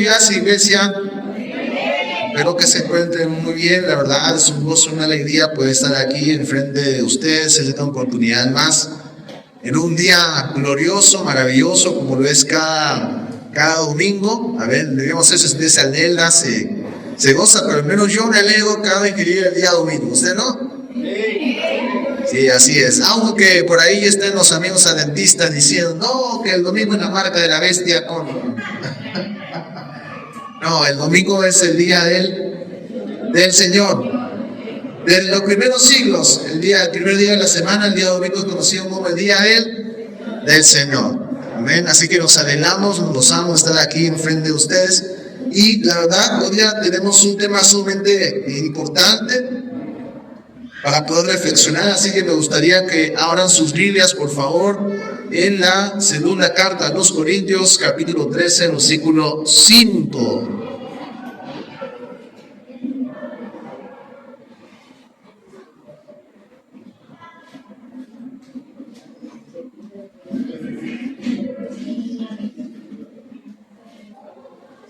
días, iglesia. Espero que se encuentren muy bien. La verdad es un gozo, una alegría poder estar aquí enfrente de ustedes en esta oportunidad más, en un día glorioso, maravilloso, como lo es cada domingo. A ver, debemos eso, usted se anhela, se goza, pero al menos yo me alegro cada vez que llega el día domingo. ¿Usted no? Sí, así es. Aunque por ahí estén los amigos adventistas diciendo, no, que el domingo es la marca de la bestia. No, el domingo es el día del Señor. De los primeros siglos, el primer día de la semana, el día domingo es conocido como el día del Señor. Amén. Así que nos alegramos, nos gozamos de estar aquí enfrente de ustedes. Y la verdad, hoy día tenemos un tema sumamente importante para poder reflexionar, así que me gustaría que abran sus Biblias, por favor, en la segunda carta a los Corintios, capítulo 13, versículo 5.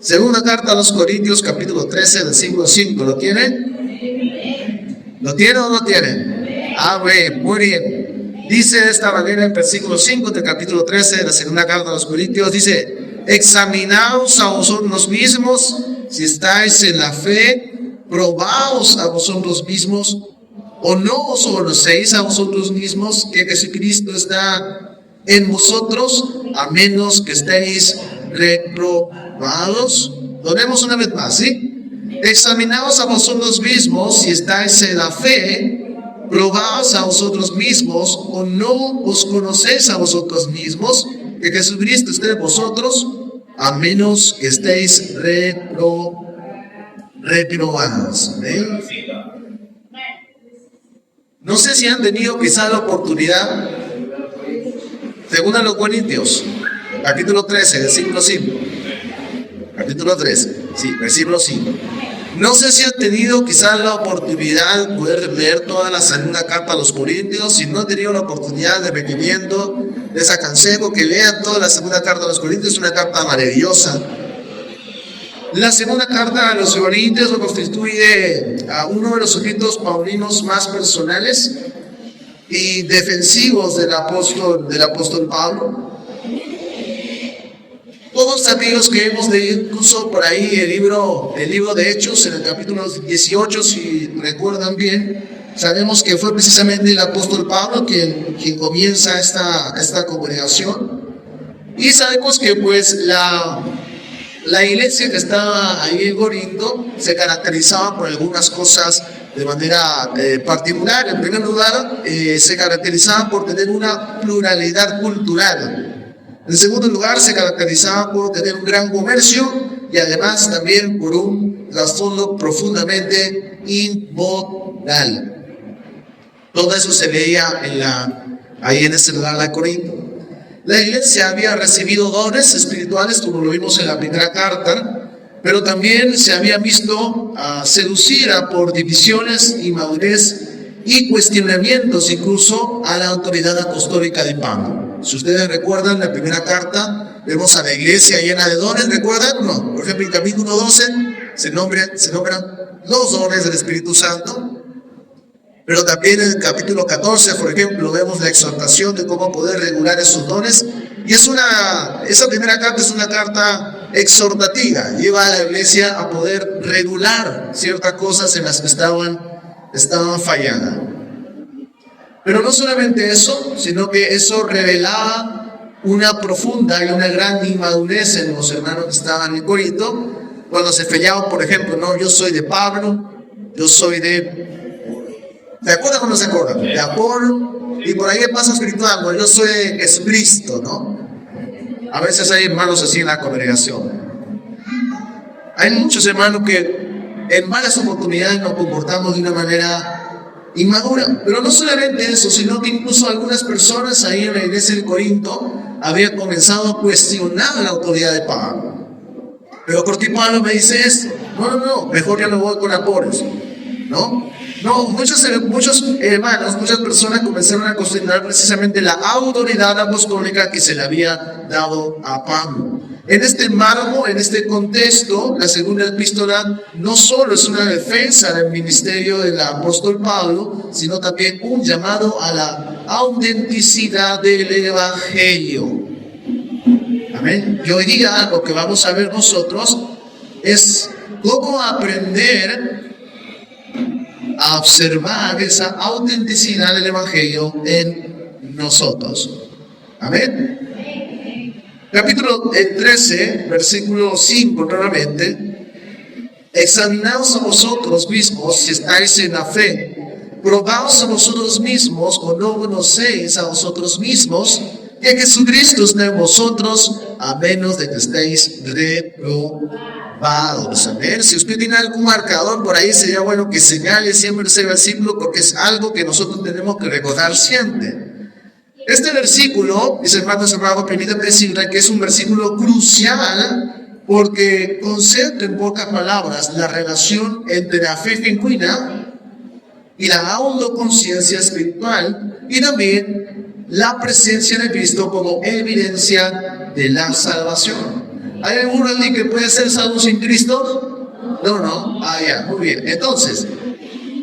Segunda carta a los Corintios, capítulo 13, versículo 5. ¿Lo tienen? ¿Lo tiene o no tiene? Muy bien. Dice de esta manera en versículo 5 del capítulo 13 de la segunda carta a los Corintios, dice, examinaos a vosotros mismos si estáis en la fe, probaos a vosotros mismos, o no os conocéis a vosotros mismos que Jesucristo está en vosotros, a menos que estéis reprobados. Lo vemos una vez más, ¿sí? Examinaos a vosotros mismos si estáis en la fe, probaos a vosotros mismos, o no os conocéis a vosotros mismos que Jesucristo esté en vosotros, a menos que estéis reprobados. ¿Ven? No sé si han tenido quizá la oportunidad, según a los Corintios, capítulo 13, versículo 5. Capítulo 13, sí, versículo 5. No sé si han tenido quizás la oportunidad de poder leer toda la segunda carta a los Corintios. Si no han tenido la oportunidad, de recomiendo, les aconsejo que lean toda la segunda carta a los Corintios. Es una carta maravillosa. La segunda carta a los Corintios lo constituye a uno de los escritos paulinos más personales y defensivos del apóstol Pablo. Todos aquellos que hemos leído incluso por ahí el libro de Hechos, en el capítulo 18, si recuerdan bien, sabemos que fue precisamente el apóstol Pablo quien comienza esta congregación. Y sabemos que pues la iglesia que estaba ahí en Corinto se caracterizaba por algunas cosas de manera particular. En primer lugar, se caracterizaba por tener una pluralidad cultural. En segundo lugar, se caracterizaba por tener un gran comercio y además también por un trasfondo profundamente inmoral. Todo eso se veía ahí en este lugar de Corinto. La iglesia había recibido dones espirituales, como lo vimos en la primera carta, pero también se había visto seducida por divisiones, inmadurez y cuestionamientos incluso a la autoridad apostólica de Pablo. Si ustedes recuerdan la primera carta, vemos a la iglesia llena de dones, ¿recuerdan? No. Por ejemplo, en el capítulo 12 se nombran los dones del Espíritu Santo, pero también en el capítulo 14, por ejemplo, vemos la exhortación de cómo poder regular esos dones. Y esa primera carta es una carta exhortativa, lleva a la iglesia a poder regular ciertas cosas en las que estaban fallando. Pero no solamente eso, sino que eso revelaba una profunda y una gran inmadurez en los hermanos que estaban en Corinto, cuando se fallaban, por ejemplo, no, yo soy de Pablo, yo soy ¿se acuerdan o no se acuerdan? De Apolo, y por ahí pasa espiritual, bueno, yo soy de Jesucristo, ¿no? A veces hay hermanos así en la congregación. Hay muchos hermanos que en malas oportunidades nos comportamos de una manera inmadura. Pero no solamente eso, sino que incluso algunas personas ahí en la iglesia de Corinto habían comenzado a cuestionar la autoridad de Pablo. Pero Pablo me dice esto, no, mejor ya no voy con Apolos, ¿no? No, muchos hermanos, muchas personas comenzaron a cuestionar precisamente la autoridad apostólica que se le había dado a Pablo. En este marco, en este contexto, la segunda epístola no solo es una defensa del ministerio del apóstol Pablo, sino también un llamado a la autenticidad del Evangelio. Amén. Y hoy día lo que vamos a ver nosotros es cómo aprender a observar esa autenticidad del Evangelio en nosotros. Amén. Capítulo 13, versículo 5, nuevamente. Examinaos a vosotros mismos si estáis en la fe. Probaos a vosotros mismos o no conocéis a vosotros mismos que Jesucristo está en vosotros, a menos de que estéis reprobados. A ver, si usted tiene algún marcador por ahí, sería bueno que señale siempre ese versículo, porque es algo que nosotros tenemos que recordar siempre. Este versículo, mis hermanos amados, permítanme decirle que es un versículo crucial porque concentra en pocas palabras la relación entre la fe genuina y la autoconciencia espiritual y también la presencia de Cristo como evidencia de la salvación. ¿Hay alguno aquí que puede ser salvo sin Cristo? No. Ah, ya, muy bien. Entonces,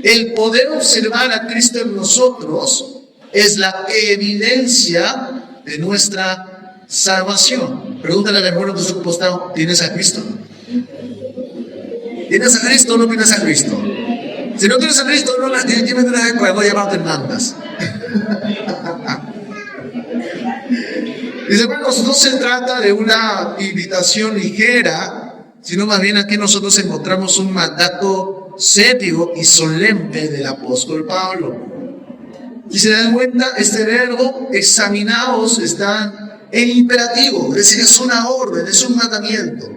el poder observar a Cristo en nosotros es la evidencia de nuestra salvación. Pregúntale al hermano de su costado, ¿tienes a Cristo? ¿Tienes a Cristo o no tienes a Cristo? Si no tienes a Cristo, no la tienes, dime de una vez cuando voy a llamarte Hernández. Dice, hermanos, no se trata de una invitación ligera, sino más bien aquí nosotros encontramos un mandato serio y solemne del apóstol Pablo. Si se dan cuenta, este verbo, examinaos, está en imperativo, es decir, es una orden, es un mandamiento,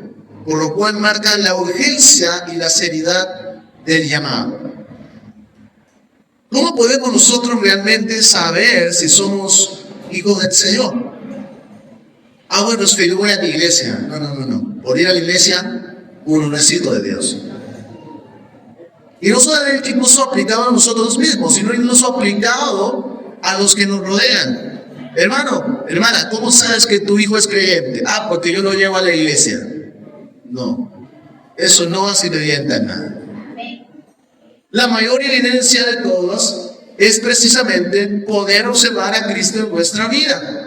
por lo cual marca la urgencia y la seriedad del llamado. ¿Cómo podemos nosotros realmente saber si somos hijos del Señor? Bueno, es que yo voy a la iglesia. No. Por ir a la iglesia, uno no es hijo de Dios. Y no solamente incluso aplicado a nosotros mismos, sino incluso aplicado a los que nos rodean. Hermano, hermana, ¿cómo sabes que tu hijo es creyente? Porque yo lo llevo a la iglesia. No, eso no hace creyente a nada. La mayor evidencia de todas es precisamente poder observar a Cristo en nuestra vida.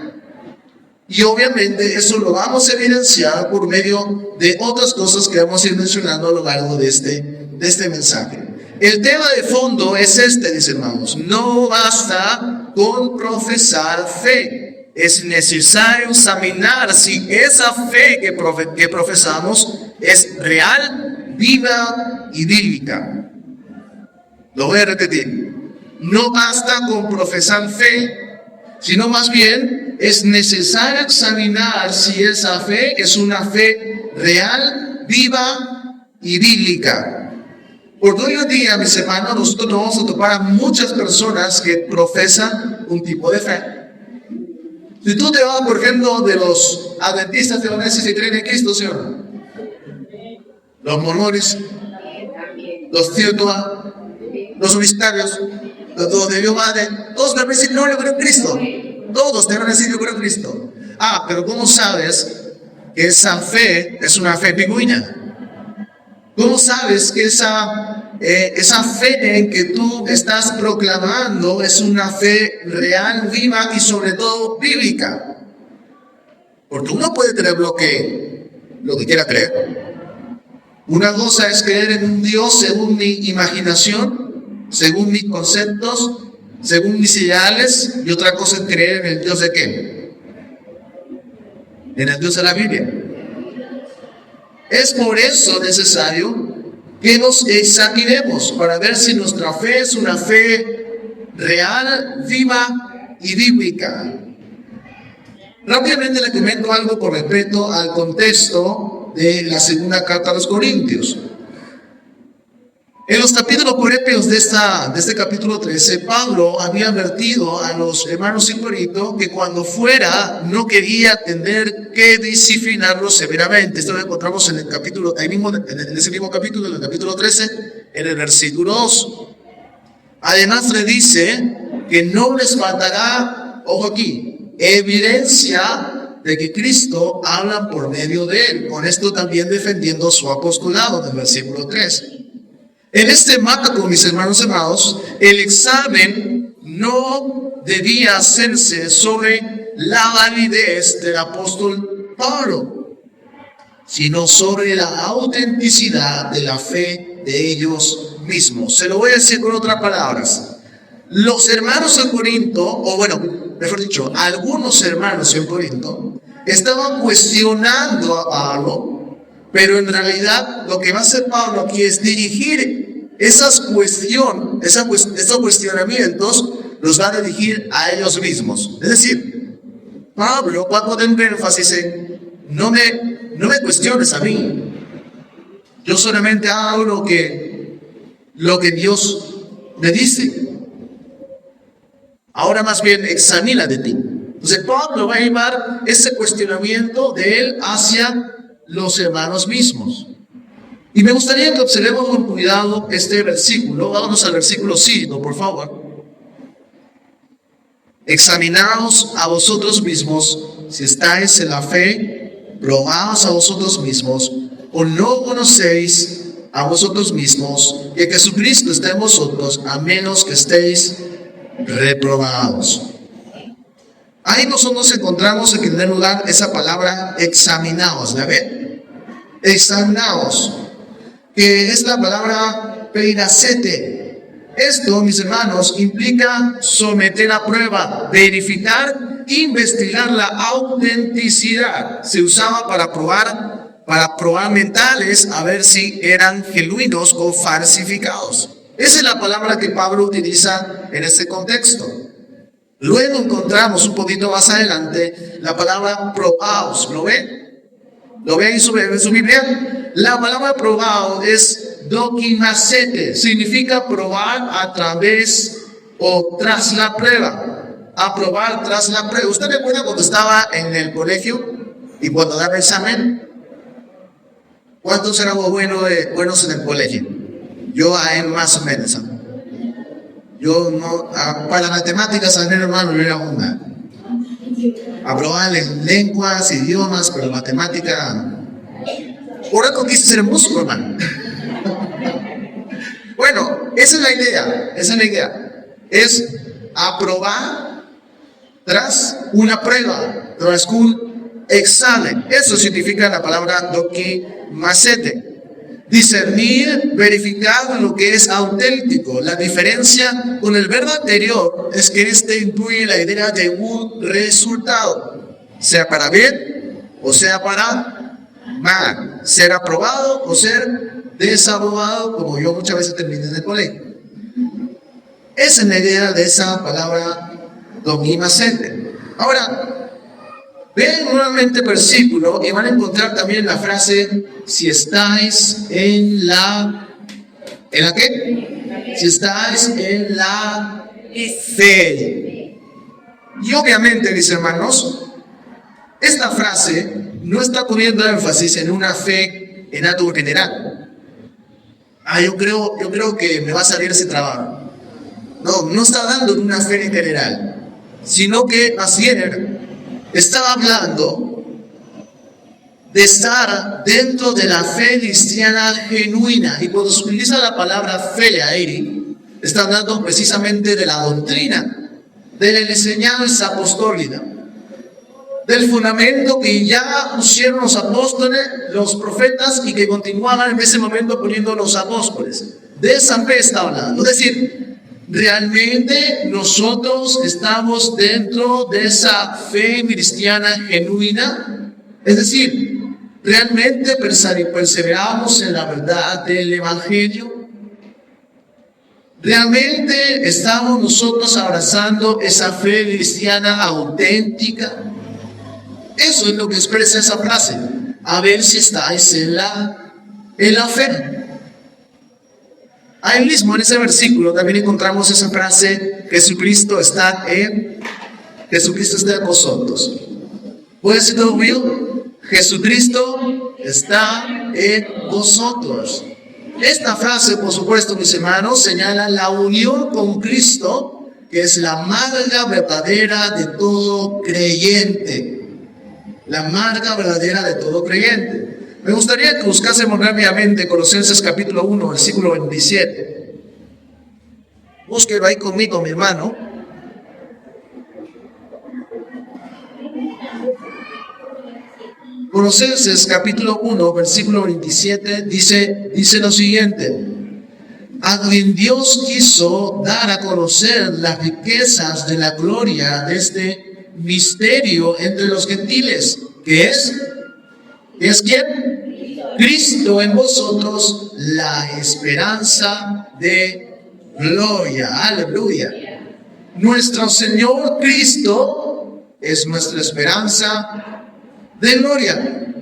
Y obviamente eso lo vamos a evidenciar por medio de otras cosas que vamos a ir mencionando a lo largo de este mensaje. El tema de fondo es este, dice hermanos, no basta con profesar fe. Es necesario examinar si esa fe que profesamos es real, viva y bíblica. Lo voy a repetir. No basta con profesar fe, sino más bien es necesario examinar si esa fe es una fe real, viva y bíblica. Porque hoy en día, mis hermanos, nosotros nos vamos a topar a muchas personas que profesan un tipo de fe. Si tú te vas, por ejemplo, de los adventistas de los que creen en Cristo, ¿sí o no? Los mormones, los Teotihuacanos, los unitarios, los de Dios Madre, todos te van a decir, no, yo creo en Cristo. Todos te van a decir, yo creo en Cristo. Pero ¿cómo sabes que esa fe es una fe pingüina? ¿Cómo sabes que esa fe en que tú estás proclamando es una fe real, viva y sobre todo bíblica? Porque uno puede creer lo que quiera creer. Una cosa es creer en un Dios según mi imaginación, según mis conceptos, según mis ideales, y otra cosa es creer en el Dios de ¿qué? En el Dios de la Biblia. Es por eso necesario que nos examinemos para ver si nuestra fe es una fe real, viva y bíblica. Rápidamente le comento algo con respecto al contexto de la segunda carta a los Corintios. En los capítulos previos de este capítulo 13, Pablo había advertido a los hermanos en Corinto que cuando fuera no quería tener que disciplinarlos severamente. Esto lo encontramos en el capítulo, en ese mismo capítulo, en el capítulo 13, en el versículo 2. Además le dice que no les faltará, ojo aquí, evidencia de que Cristo habla por medio de él. Con esto también defendiendo su apostolado en el versículo 3. En este marco, mis hermanos amados, el examen no debía hacerse sobre la validez del apóstol Pablo, sino sobre la autenticidad de la fe de ellos mismos. Se lo voy a decir con otras palabras. Los hermanos en Corinto, o bueno, mejor dicho, algunos hermanos en Corinto, estaban cuestionando a Pablo, pero en realidad lo que va a hacer Pablo aquí es dirigir esos cuestionamientos, los va a dirigir a ellos mismos. Es decir, Pablo va a poner énfasis en, no me cuestiones a mí, yo solamente hago lo que Dios me dice. Ahora más bien examina de ti. Entonces Pablo va a llevar ese cuestionamiento de él hacia los hermanos mismos. Y me gustaría que observemos con cuidado este versículo. Vámonos al versículo 5, por favor. Examinaos a vosotros mismos si estáis en la fe, probaos a vosotros mismos, o no conocéis a vosotros mismos que Jesucristo está en vosotros, a menos que estéis reprobados. Ahí nosotros encontramos en primer lugar esa palabra examinaos, ¿la ven? Examinaos, que es la palabra peiracete. Esto, mis hermanos, implica someter a prueba, verificar, investigar la autenticidad. Se usaba para probar mentales a ver si eran genuinos o falsificados. Esa es la palabra que Pablo utiliza en este contexto. Luego encontramos un poquito más adelante la palabra probaos. ¿Lo ven? ¿Lo ven en su Biblia? La palabra probaos es dokimacete. Significa probar a través o tras la prueba. Aprobar tras la prueba. ¿Usted recuerda cuando estaba en el colegio y cuando daba el examen? ¿Cuántos éramos buenos en el colegio? Yo más o menos. Yo no, para matemáticas, a mi hermano, no era una. Aprobar en lenguas, idiomas, pero matemática. Por algo quise ser músico, hermano. Bueno, esa es la idea. Es aprobar tras una prueba, tras un examen. Eso significa la palabra dokimacete. Discernir, verificar lo que es auténtico. La diferencia con el verbo anterior es que este incluye la idea de un resultado, sea para bien o sea para mal, ser aprobado o ser desaprobado, como yo muchas veces terminé en el colegio. Esa es la idea de esa palabra dokimacete. Ahora, ven nuevamente el versículo y van a encontrar también la frase, si estáis ¿en la qué? Si estáis en la fe. Y obviamente, mis hermanos, esta frase no está poniendo énfasis en una fe en algo general. Yo creo que me va a salir ese trabajo. No está hablando de una fe en general, sino que más bien estaba hablando de estar dentro de la fe cristiana genuina. Y cuando se utiliza la palabra feleairi, está hablando precisamente de la doctrina, de la enseñanza apostólica, del fundamento que ya pusieron los apóstoles, los profetas, y que continuaban en ese momento poniendo los apóstoles. De esa fe está hablando. Es decir, realmente nosotros estamos dentro de esa fe cristiana genuina. Es decir, realmente perseveramos en la verdad del Evangelio. Realmente estamos nosotros abrazando esa fe cristiana auténtica. Eso es lo que expresa esa frase. A ver si estáis en la fe. Ahí mismo en ese versículo también encontramos esa frase, Jesucristo está en vosotros. ¿Puede ser todo mío? Jesucristo está en vosotros. Esta frase, por supuesto, mis hermanos, señala la unión con Cristo, que es la marca verdadera de todo creyente. la marca verdadera de todo creyente. Me gustaría que buscásemos rápidamente Colosenses capítulo 1, versículo 27. Búsquelo ahí conmigo, mi hermano. Colosenses capítulo 1, versículo 27 dice lo siguiente: a quien Dios quiso dar a conocer las riquezas de la gloria de este misterio entre los gentiles, que es ¿quién? Cristo en vosotros, la esperanza de gloria. Aleluya. Nuestro Señor Cristo es nuestra esperanza de gloria.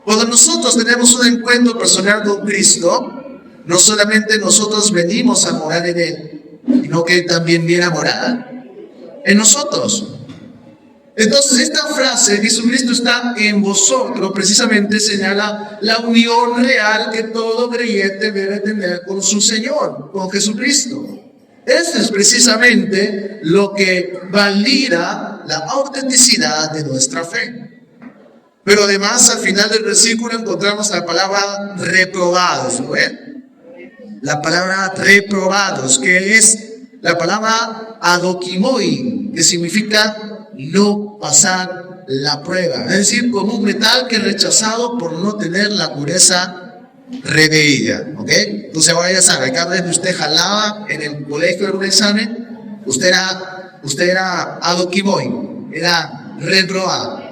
Cuando nosotros tenemos un encuentro personal con Cristo, no solamente nosotros venimos a morar en Él, sino que Él también viene a morar en nosotros. Entonces esta frase, Jesucristo está en vosotros, precisamente señala la unión real que todo creyente debe tener con su Señor, con Jesucristo. Esto es precisamente lo que valida la autenticidad de nuestra fe. Pero además al final del versículo encontramos la palabra reprobados, ¿no es? La palabra reprobados, que es la palabra adokimoi, que significa no pasar la prueba. Es decir, como un metal que es rechazado por no tener la pureza requerida. ¿Ok? Entonces ahora ya sabe, cada vez que usted jalaba en el colegio en un examen, usted era adokimoi, era reprobado.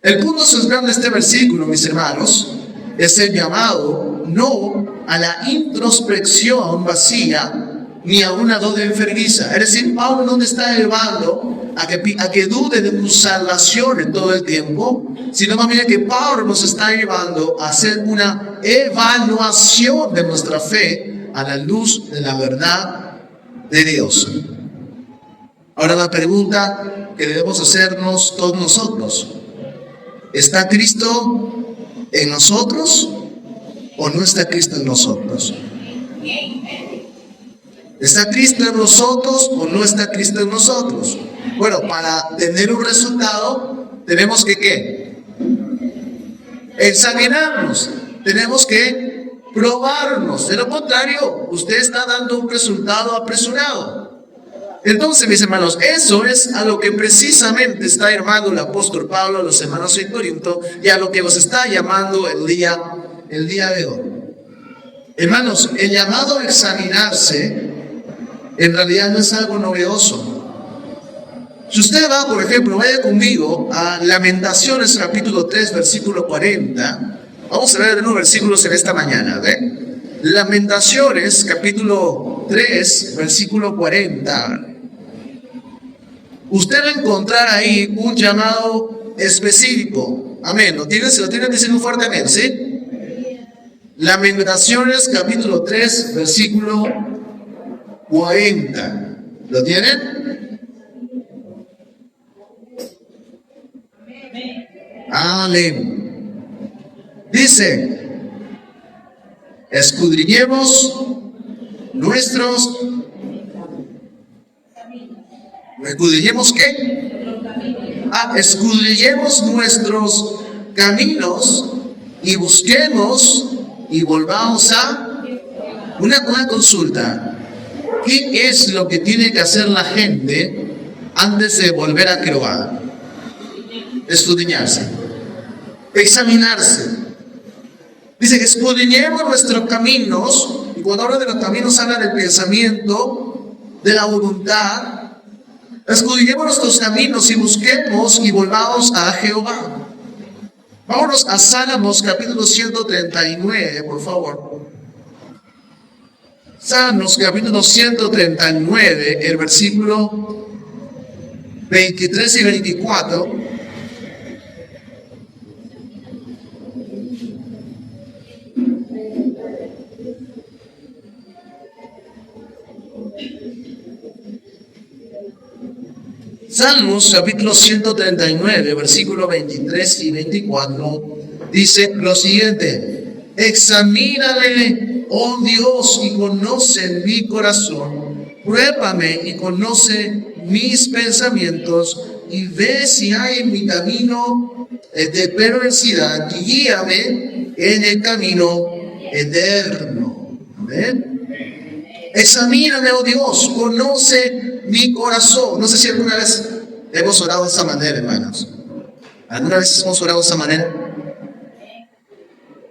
El punto central de este versículo, mis hermanos, es el llamado no a la introspección vacía ni a una duda enfermiza. Es decir, Pablo no te está llevando a que dude de tu salvación en todo el tiempo, sino más bien que Pablo nos está llevando a hacer una evaluación de nuestra fe a la luz de la verdad de Dios. Ahora la pregunta que debemos hacernos todos nosotros: ¿está Cristo en nosotros o no está Cristo en nosotros? ¿Está Cristo en nosotros o no está Cristo en nosotros? Bueno, para tener un resultado tenemos que ¿qué? Examinarnos, tenemos que probarnos. De lo contrario, usted está dando un resultado apresurado. Entonces, mis hermanos, eso es a lo que precisamente está llamando el apóstol Pablo a los hermanos en Corinto y a lo que nos está llamando el día de hoy. Hermanos, el llamado a examinarse en realidad no es algo novedoso. Si usted va, por ejemplo, vaya conmigo a Lamentaciones capítulo 3, versículo 40. Vamos a ver unos versículos en esta mañana, ¿ve? Lamentaciones capítulo 3, versículo 40. Usted va a encontrar ahí un llamado específico. Amén. Se lo tienen diciendo fuerte amén, ¿sí? Lamentaciones capítulo 3, versículo 40. ¿Lo tienen? Amén. Dice: escudriñemos ¿escudriñemos qué? Escudriñemos nuestros caminos y busquemos y volvamos a una consulta. ¿Qué es lo que tiene que hacer la gente antes de volver a Jehová? Escudriñarse, examinarse. Dice que escudriñemos nuestros caminos, y cuando habla de los caminos habla del pensamiento, de la voluntad. Escudriñemos nuestros caminos y busquemos y volvamos a Jehová. Vámonos a Salmos capítulo 139, por favor. Salmos capítulo 139, el versículo 23 y 24. Salmos capítulo 139, versículo 23 y 24, dice lo siguiente: examíname, oh Dios, y conoce mi corazón, pruébame y conoce mis pensamientos, y ve si hay en mi camino de perversidad y guíame en el camino eterno. Amén. Examíname, oh Dios, conoce mi corazón. No sé si alguna vez hemos orado de esa manera, hermanos. ¿Alguna vez hemos orado de esa manera?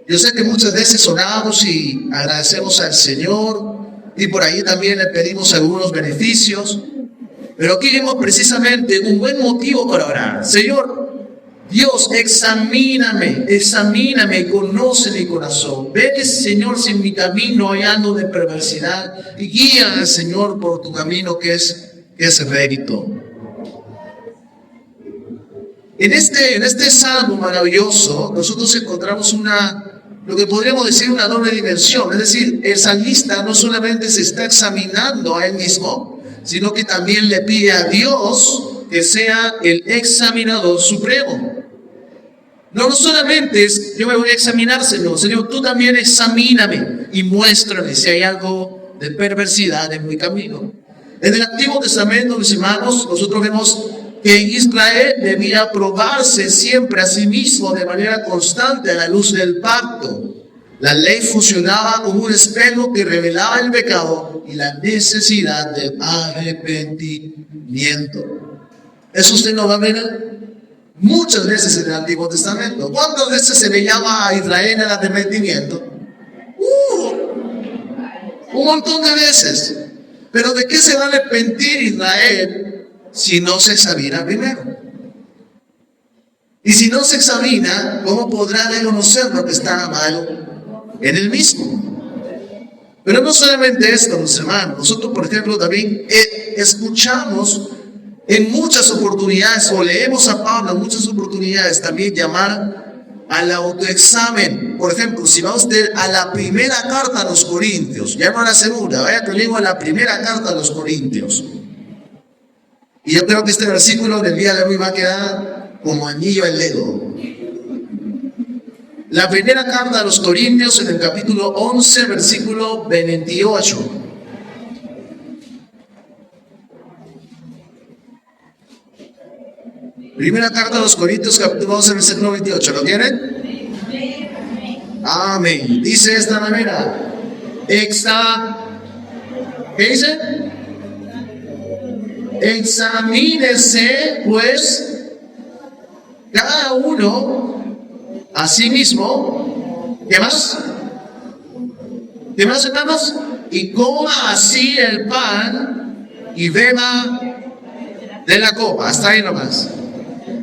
Yo sé que muchas veces oramos y agradecemos al Señor y por ahí también le pedimos algunos beneficios, pero aquí vemos precisamente un buen motivo para orar. Señor, Dios, examíname, conoce mi corazón. Ve, Señor, si en mi camino hay algo de perversidad y guía, Señor, por tu camino que es recto. En este salmo maravilloso, nosotros encontramos lo que podríamos decir una doble dimensión. Es decir, el salmista no solamente se está examinando a él mismo, sino que también le pide a Dios que sea el examinador supremo. No solamente es yo me voy a examinar, Señor, tú también examíname y muéstrame si hay algo de perversidad en mi camino. En el Antiguo Testamento, mis hermanos, nosotros vemos que Israel debía probarse siempre a sí mismo de manera constante a la luz del pacto. La ley funcionaba como un espejo que revelaba el pecado y la necesidad del arrepentimiento. Eso usted no va a ver muchas veces en el Antiguo Testamento. ¿Cuántas veces se le llama a Israel al arrepentimiento? Un montón de veces. Pero ¿de qué se va a arrepentir Israel si no se examina primero? Y si no se examina, ¿cómo podrá reconocer lo que está malo en él mismo? Pero no solamente esto, mis hermanos. Nosotros, por ejemplo, también escuchamos en muchas oportunidades, o leemos a Pablo en muchas oportunidades, también llamar al autoexamen. Por ejemplo, si va usted a la primera carta a los Corintios, ya no a la segunda, vaya que digo a la primera carta a los Corintios. Y yo creo que este versículo del día de hoy va a quedar como anillo al dedo. La primera carta a los Corintios en el capítulo 11, versículo 28. Primera carta a los Corintios, capítulo 11, versículo 28. ¿Lo tienen? Amén. Dice de esta manera. ¿Qué dice? Examínese, pues, cada uno a sí mismo. ¿Qué más? ¿Qué más, hermanos? Y coma así el pan y beba de la copa. Hasta ahí nomás.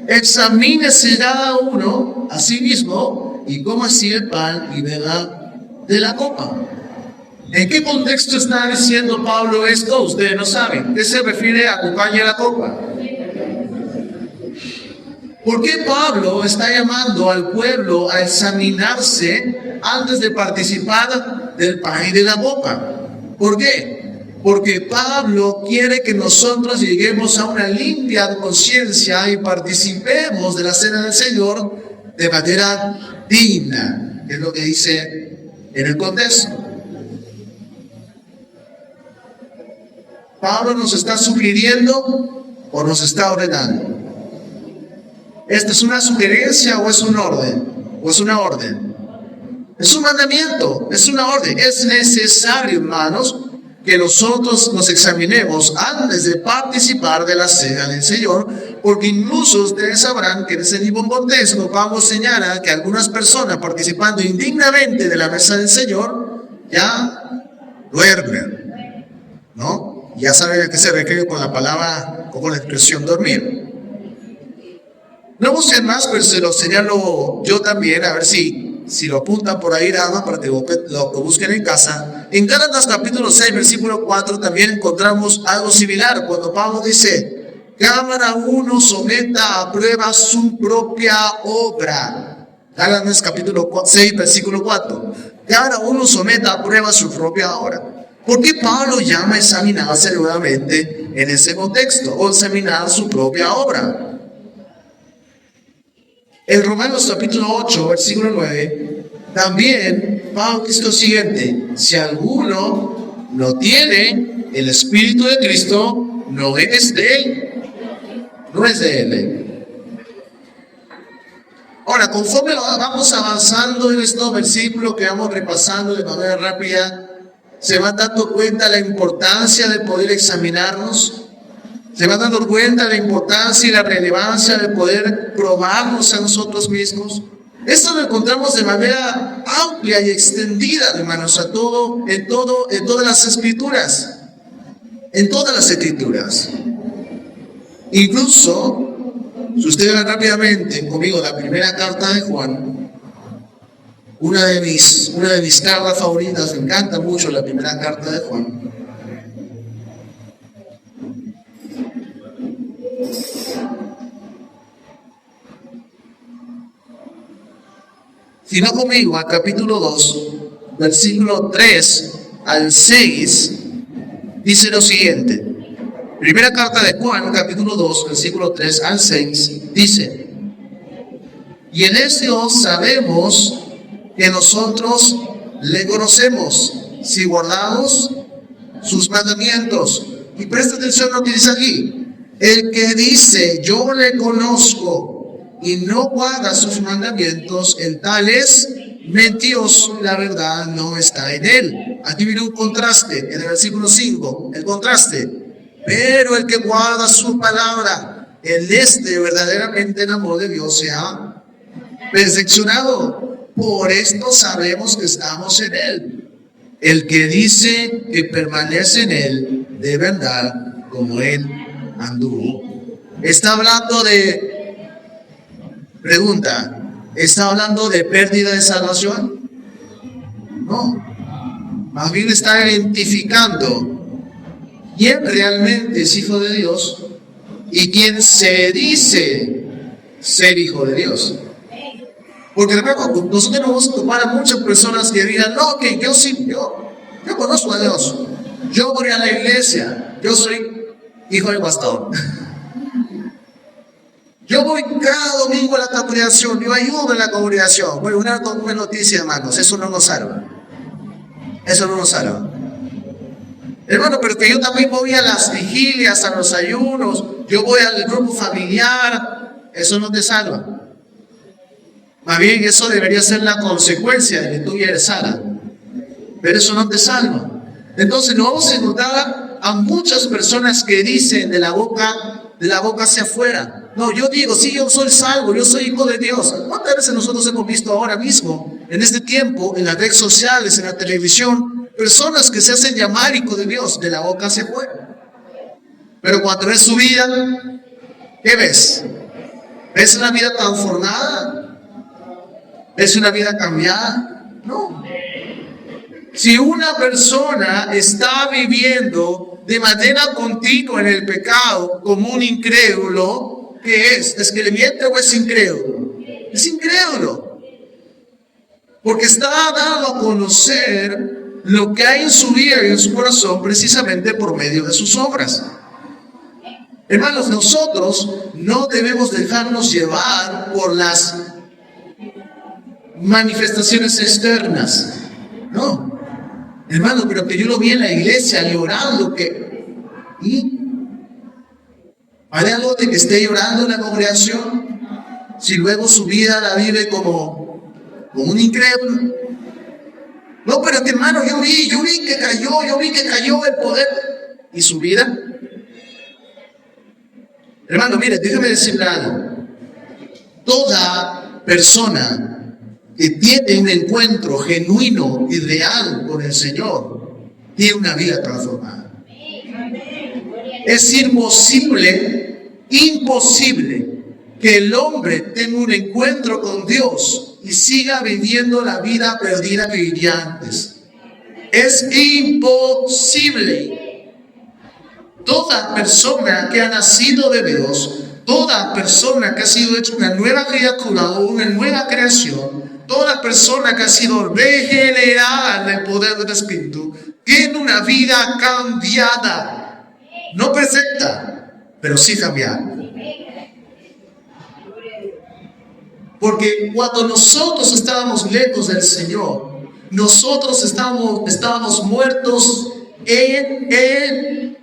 Examínese cada uno a sí mismo y coma así el pan y beba de la copa. ¿En qué contexto está diciendo Pablo esto? Ustedes no saben. ¿Qué se refiere a el pan y a la copa? ¿Por qué Pablo está llamando al pueblo a examinarse antes de participar del pan y de la copa? ¿Por qué? Porque Pablo quiere que nosotros lleguemos a una limpia conciencia y participemos de la cena del Señor de manera digna, que es lo que dice en el contexto. Pablo nos está sugiriendo o nos está ordenando. ¿Esta es una sugerencia o es un orden? ¿O es una orden? Es un mandamiento, es una orden. Es necesario, hermanos, que nosotros nos examinemos antes de participar de la cena del Señor, porque incluso ustedes sabrán que en ese mismo contexto Pablo señala que algunas personas participando indignamente de la mesa del Señor ya duermen, ¿no? Ya saben a qué se refiere con la palabra o con la expresión dormir. No busquen más, pero se lo señalo yo también, a ver si lo apuntan por ahí, nada para que lo busquen en casa. En Gálatas capítulo 6, versículo 4, también encontramos algo similar, cuando Pablo dice: cada uno someta a prueba su propia obra. Gálatas capítulo 6, versículo 4. Cada uno someta a prueba su propia obra. ¿Por qué Pablo llama a examinarse nuevamente en ese contexto, o examinar su propia obra? En Romanos capítulo 8, versículo 9, también Pablo dice lo siguiente: si alguno no tiene el Espíritu de Cristo, no es de él. no es de Él. Ahora, conforme vamos avanzando en estos versículos que vamos repasando de manera rápida, se van dando cuenta de la importancia de poder examinarnos, se van dando cuenta de la importancia y la relevancia de poder probarnos a nosotros mismos. Esto lo encontramos de manera amplia y extendida, hermanos, en todas las escrituras. En todas las escrituras. Incluso, si ustedes ven rápidamente conmigo la primera carta de Juan, una de mis cartas favoritas, me encanta mucho la primera carta de Juan. Si no conmigo, al capítulo 2, versículo 3 al 6, dice lo siguiente. Primera carta de Juan, capítulo 2, versículo 3 al 6, dice: y en esto sabemos que nosotros le conocemos, si guardamos sus mandamientos. Y presta atención a lo que dice aquí. El que dice, yo le conozco, y no guarda sus mandamientos, el tal es mentiroso, la verdad no está en él. Aquí viene un contraste, en el versículo 5, el contraste. Pero el que guarda su palabra, el verdaderamente el amor de Dios se ha perfeccionado. Por esto sabemos que estamos en él. El que dice que permanece en él, debe andar como él anduvo. Está hablando ¿está hablando de pérdida de salvación? No. Más bien está identificando quién realmente es hijo de Dios y quién se dice ser hijo de Dios. Porque nosotros nos vamos a tomar a muchas personas que digan, no, que yo conozco a Dios, yo voy a la iglesia, yo soy hijo del pastor. Yo voy cada domingo a la congregación, yo ayudo en la congregación. Bueno, una buena noticia, hermanos, eso no nos salva. Eso no nos salva. Hermano, pero que yo también voy a las vigilias, a los ayunos, yo voy al grupo familiar, eso no te salva. Más bien, eso debería ser la consecuencia de que tú eres salva. Pero eso no te salva. Entonces, nos vamos a encontrar a muchas personas que dicen de la boca hacia afuera. No, yo digo, sí, yo soy salvo, yo soy hijo de Dios. ¿Cuántas veces nosotros hemos visto ahora mismo, en este tiempo, en las redes sociales, en la televisión, personas que se hacen llamar hijo de Dios, de la boca hacia afuera? Pero cuando ves su vida, ¿qué ves? ¿Ves una vida transformada? ¿Ves una vida cambiada? No. Si una persona está viviendo de manera continua en el pecado como un incrédulo, ¿qué es? ¿Es que le miente o es incrédulo? Es incrédulo. Porque está dando a conocer lo que hay en su vida y en su corazón precisamente por medio de sus obras. Hermanos, nosotros no debemos dejarnos llevar por las manifestaciones externas. No. Hermano, pero que yo lo vi en la iglesia llorando, ¿y? ¿Hay algo de que esté llorando en la congregación? Si luego su vida la vive como un incrédulo. No, pero que hermano, yo vi que cayó el poder. ¿Y su vida? Hermano, mire, déjame decirle algo. Toda persona que tiene un encuentro genuino y real con el Señor, tiene una vida transformada. Es imposible que el hombre tenga un encuentro con Dios y siga viviendo la vida perdida que vivía antes. Es imposible. Toda persona que ha nacido de Dios, toda persona que ha sido hecha una nueva criatura o una nueva creación, toda persona que ha sido regenerada en el poder del Espíritu, tiene una vida cambiada. No perfecta, pero sí cambiada. Porque cuando nosotros estábamos lejos del Señor, nosotros estábamos muertos en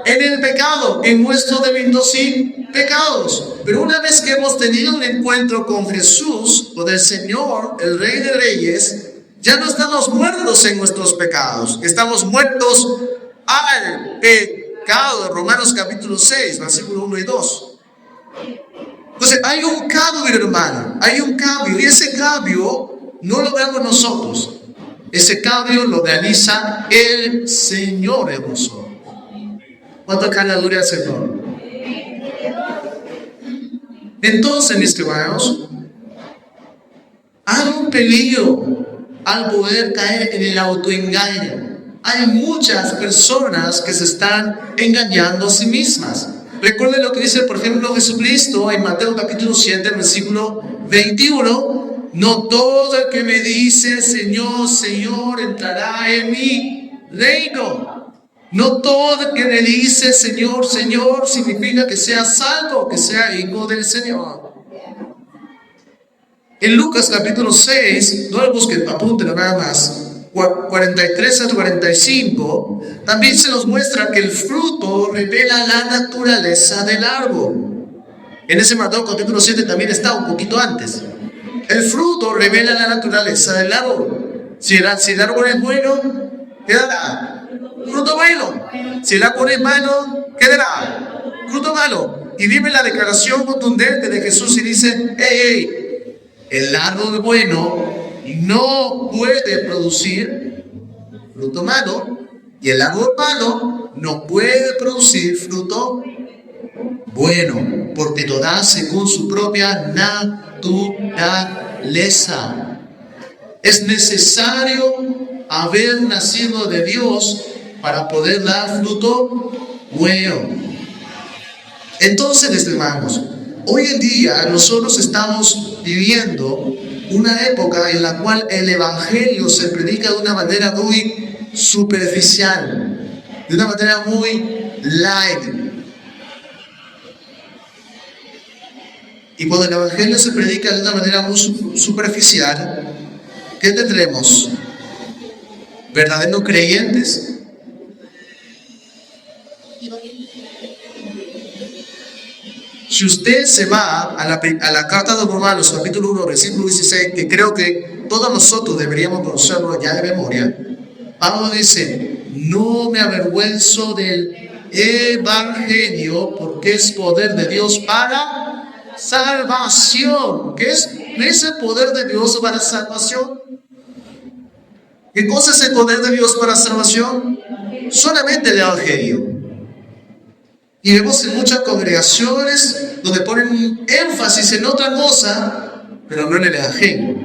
en el pecado, en nuestros delitos y pecados. Pero una vez que hemos tenido un encuentro con Jesús, con el Señor, el Rey de Reyes, ya no estamos muertos en nuestros pecados. Estamos muertos al pecado. Romanos capítulo 6, versículo 1 y 2. Entonces hay un cambio, hermano. Hay un cambio. Y ese cambio no lo vemos nosotros. Ese cambio lo realiza el Señor en nosotros. ¿Cuánto gloria al Señor? Entonces, mis hermanos, hay un peligro al poder caer en el autoengaño. Hay muchas personas que se están engañando a sí mismas. Recuerden lo que dice, por ejemplo, Jesucristo en Mateo capítulo 7, versículo 21. No todo el que me dice Señor, Señor, entrará en mi reino. No todo el que me dice Señor, Señor, significa que sea salvo, que sea hijo del Señor. En Lucas capítulo 6, no lo busquen, apúntenlo nada más, 43 a 45, también se nos muestra que el fruto revela la naturaleza del árbol. En ese Mateo capítulo 7 también está un poquito antes. El fruto revela la naturaleza del árbol. Si el árbol es bueno, ¿qué dará? Fruto bueno. Si el árbol es malo, ¿qué dará? Fruto malo. Y viene la declaración contundente de Jesús y dice, el árbol bueno no puede producir fruto malo, y el árbol malo no puede producir fruto bueno, porque lo da según su propia naturaleza. Es necesario haber nacido de Dios para poder dar fruto bueno. Entonces, hermanos, hoy en día nosotros estamos viviendo una época en la cual el evangelio se predica de una manera muy superficial, de una manera muy light. Y cuando el evangelio se predica de una manera muy superficial, ¿qué tendremos? ¿Verdaderos creyentes? Si usted se va a la carta de Romanos, capítulo 1, versículo 16, que creo que todos nosotros deberíamos conocerlo ya de memoria, Pablo dice, no me avergüenzo del evangelio porque es poder de Dios para salvación. ¿Qué es ese poder de Dios para salvación? ¿Qué cosa es el poder de Dios para salvación? Solamente el evangelio. Y vemos en muchas congregaciones donde ponen énfasis en otra cosa, pero no en el evangelio.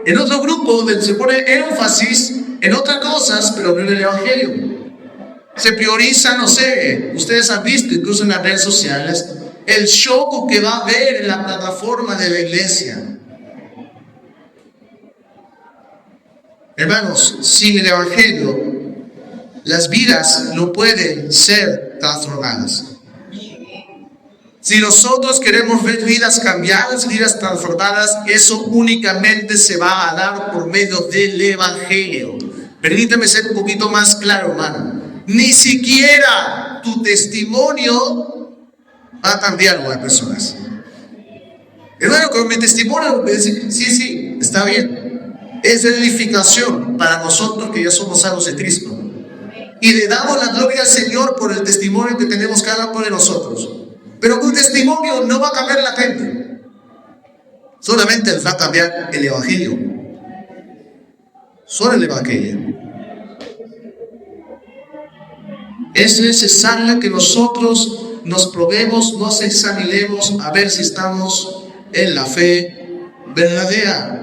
En otro grupo donde se pone énfasis en otras cosas, pero no en el evangelio. Se prioriza, no sé, ustedes han visto incluso en las redes sociales, el show que va a haber en la plataforma de la iglesia. Hermanos, sin el evangelio, las vidas no pueden ser transformadas. Si nosotros queremos ver vidas cambiadas, vidas transformadas, eso únicamente se va a dar por medio del evangelio. Permíteme ser un poquito más claro, hermano. Ni siquiera tu testimonio va a cambiar a las personas. Hermano, con mi testimonio, sí, está bien. Es edificación para nosotros que ya somos salvos de Cristo. Y le damos la gloria al Señor por el testimonio que tenemos cada uno de nosotros. Pero tu testimonio no va a cambiar la gente. Solamente va a cambiar el evangelio. Solo el evangelio. Es necesario que nosotros nos probemos, nos examinemos a ver si estamos en la fe verdadera.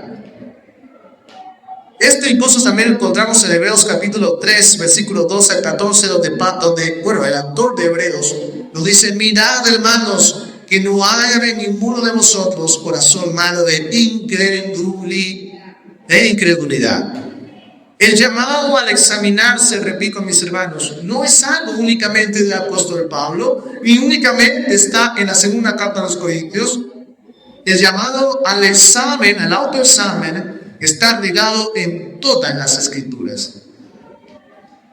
Esto incluso también encontramos en Hebreos capítulo 3, versículo 12 al 14, donde el autor de Hebreos nos dice, mirad, hermanos, que no haya en ninguno de vosotros corazón malo de incredulidad. El llamado al examinarse, repito, mis hermanos, no es algo únicamente del apóstol Pablo, ni únicamente está en la segunda carta a los Corintios. El llamado al examen, al autoexamen, está ligado en todas las escrituras.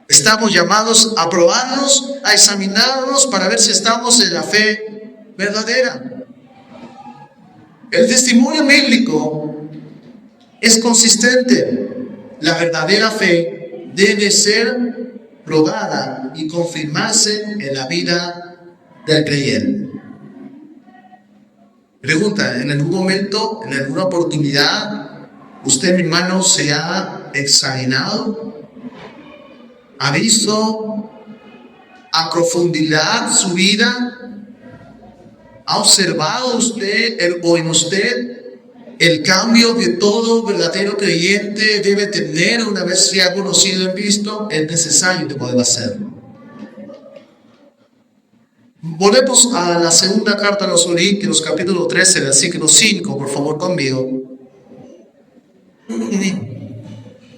Estamos llamados a probarnos, a examinarnos para ver si estamos en la fe verdadera. El testimonio bíblico es consistente. La verdadera fe debe ser probada y confirmarse en la vida del creyente. Pregunta, ¿en algún momento, en alguna oportunidad, usted, mi hermano, se ha examinado? ¿Ha visto a profundidad su vida? ¿Ha observado usted en usted el cambio que todo verdadero creyente debe tener una vez se ha conocido y visto? Es necesario que pueda hacerlo. Volvemos a la segunda carta a los Corintios, capítulo 13, versículo 5, por favor, conmigo.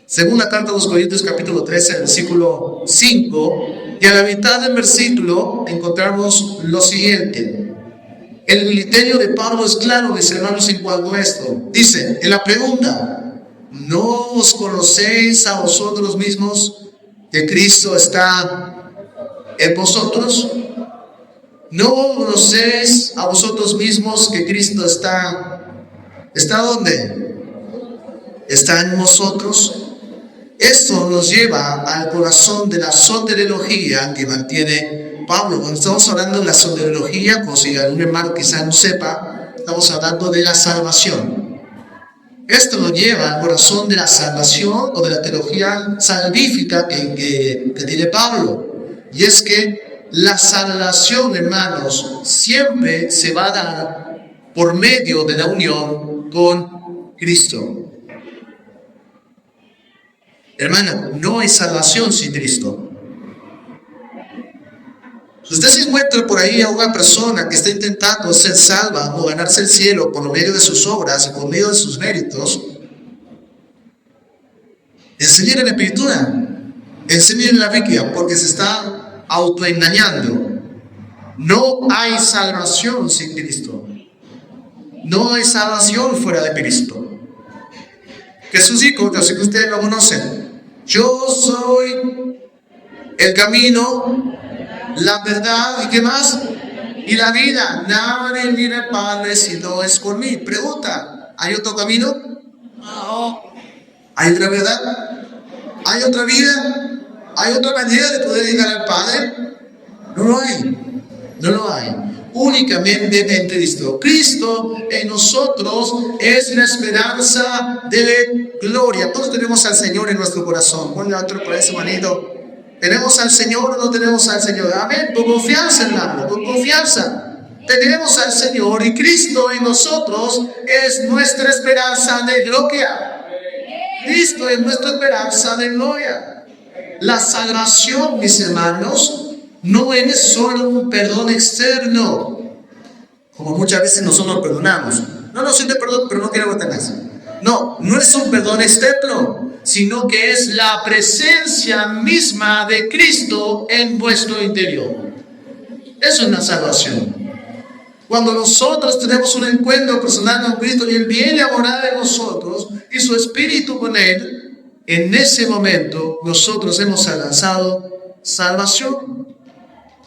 Segunda carta a los Corintios, capítulo 13, versículo 5, y a la mitad del versículo encontramos lo siguiente. El criterio de Pablo es claro, mis hermanos, en cuanto a esto. Dice, en la pregunta, ¿no os conocéis a vosotros mismos que Cristo está en vosotros? ¿No conocéis a vosotros mismos que Cristo está dónde? Está en vosotros. Esto nos lleva al corazón de la soteriología que mantiene Pablo. Cuando estamos hablando de la soteriología, como si algún hermano quizá no sepa, estamos hablando de la salvación. Esto nos lleva al corazón de la salvación o de la teología salvífica que tiene Pablo. Y es que la salvación, hermanos, siempre se va a dar por medio de la unión con Cristo. Hermano, no hay salvación sin Cristo. Si usted se encuentra por ahí a una persona que está intentando ser salva o ganarse el cielo por medio de sus obras y por medio de sus méritos, enseñen en la Escritura, enseñen en la Biblia, porque se está autoengañando. No hay salvación sin Cristo. No hay salvación fuera de Cristo. Jesús dijo, yo sé que ustedes lo conocen, yo soy el camino, la verdad, ¿y qué más? Y la vida. Nadie viene al Padre si no es por mí. Pregunta, ¿hay otro camino? No. ¿Hay otra verdad? ¿Hay otra vida? ¿Hay otra manera de poder llegar al Padre? No lo hay. No lo hay. Únicamente en Cristo. Cristo en nosotros es la esperanza de gloria. Todos tenemos al Señor en nuestro corazón. Ponle otro por ese manito. ¿Tenemos al Señor o no tenemos al Señor? Amén. Con confianza, hermano. Con confianza. Tenemos al Señor y Cristo en nosotros es nuestra esperanza de gloria. Cristo es nuestra esperanza de gloria. La salvación, mis hermanos, no es solo un perdón externo, como muchas veces nosotros perdonamos. No siento perdón, pero no quiero aguantarlas. No es un perdón externo, sino que es la presencia misma de Cristo en vuestro interior. Eso es una salvación. Cuando nosotros tenemos un encuentro personal con Cristo y Él viene a morar en nosotros y su Espíritu con Él, en ese momento nosotros hemos alcanzado salvación.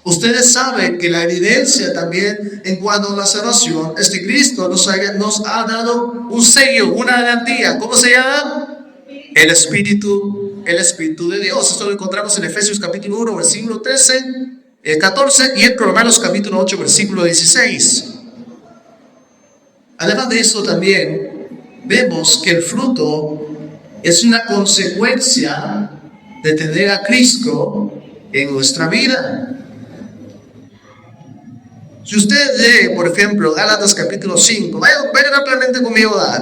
Ustedes saben que la evidencia también en cuanto a la salvación es que Cristo nos ha dado un sello, una garantía. ¿Cómo se llama? El Espíritu de Dios. Esto lo encontramos en Efesios capítulo 1, versículo 14 y en Romanos capítulo 8, versículo 16. Además de eso también vemos que el fruto es una consecuencia de tener a Cristo en nuestra vida. Si usted lee, por ejemplo, Gálatas capítulo 5, vaya rápidamente conmigo a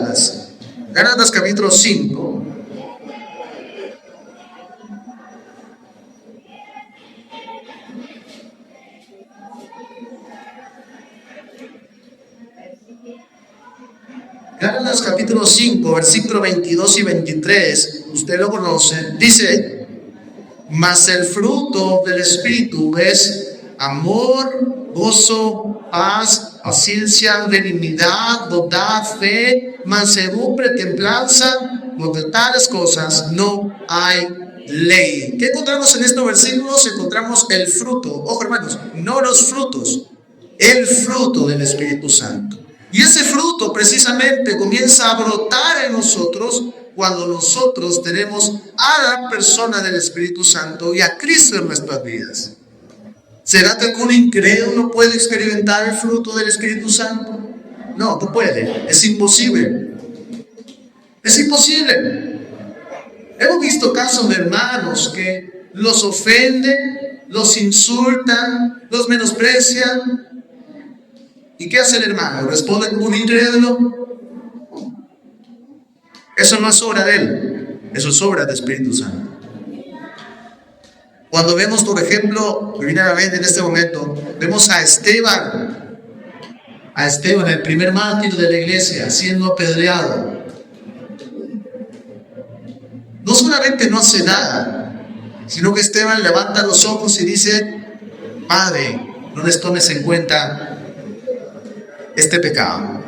Gálatas capítulo 5. Gálatas capítulo 5, versículo 22 y 23, usted lo conoce, dice, mas el fruto del Espíritu es amor, gozo, paz, paciencia, benignidad, bondad, fe, mansedumbre, templanza. Contra tales cosas no hay ley. ¿Qué encontramos en estos versículos? Encontramos el fruto. Ojo, hermanos, no los frutos, el fruto del Espíritu Santo. Y ese fruto precisamente comienza a brotar en nosotros cuando nosotros tenemos a la persona del Espíritu Santo y a Cristo en nuestras vidas. ¿Será que algún incrédulo puede experimentar el fruto del Espíritu Santo? No, no puede. Es imposible. Es imposible. Hemos visto casos de hermanos que los ofenden, los insultan, los menosprecian. ¿Y qué hace el hermano? ¿Responde como un incrédulo? Eso no es obra de él, eso es obra del Espíritu Santo. Cuando vemos, por ejemplo, primeramente en este momento, vemos a Esteban, el primer mártir de la iglesia, siendo apedreado. No solamente no hace nada, sino que Esteban levanta los ojos y dice: Padre, no les tomes en cuenta este pecado.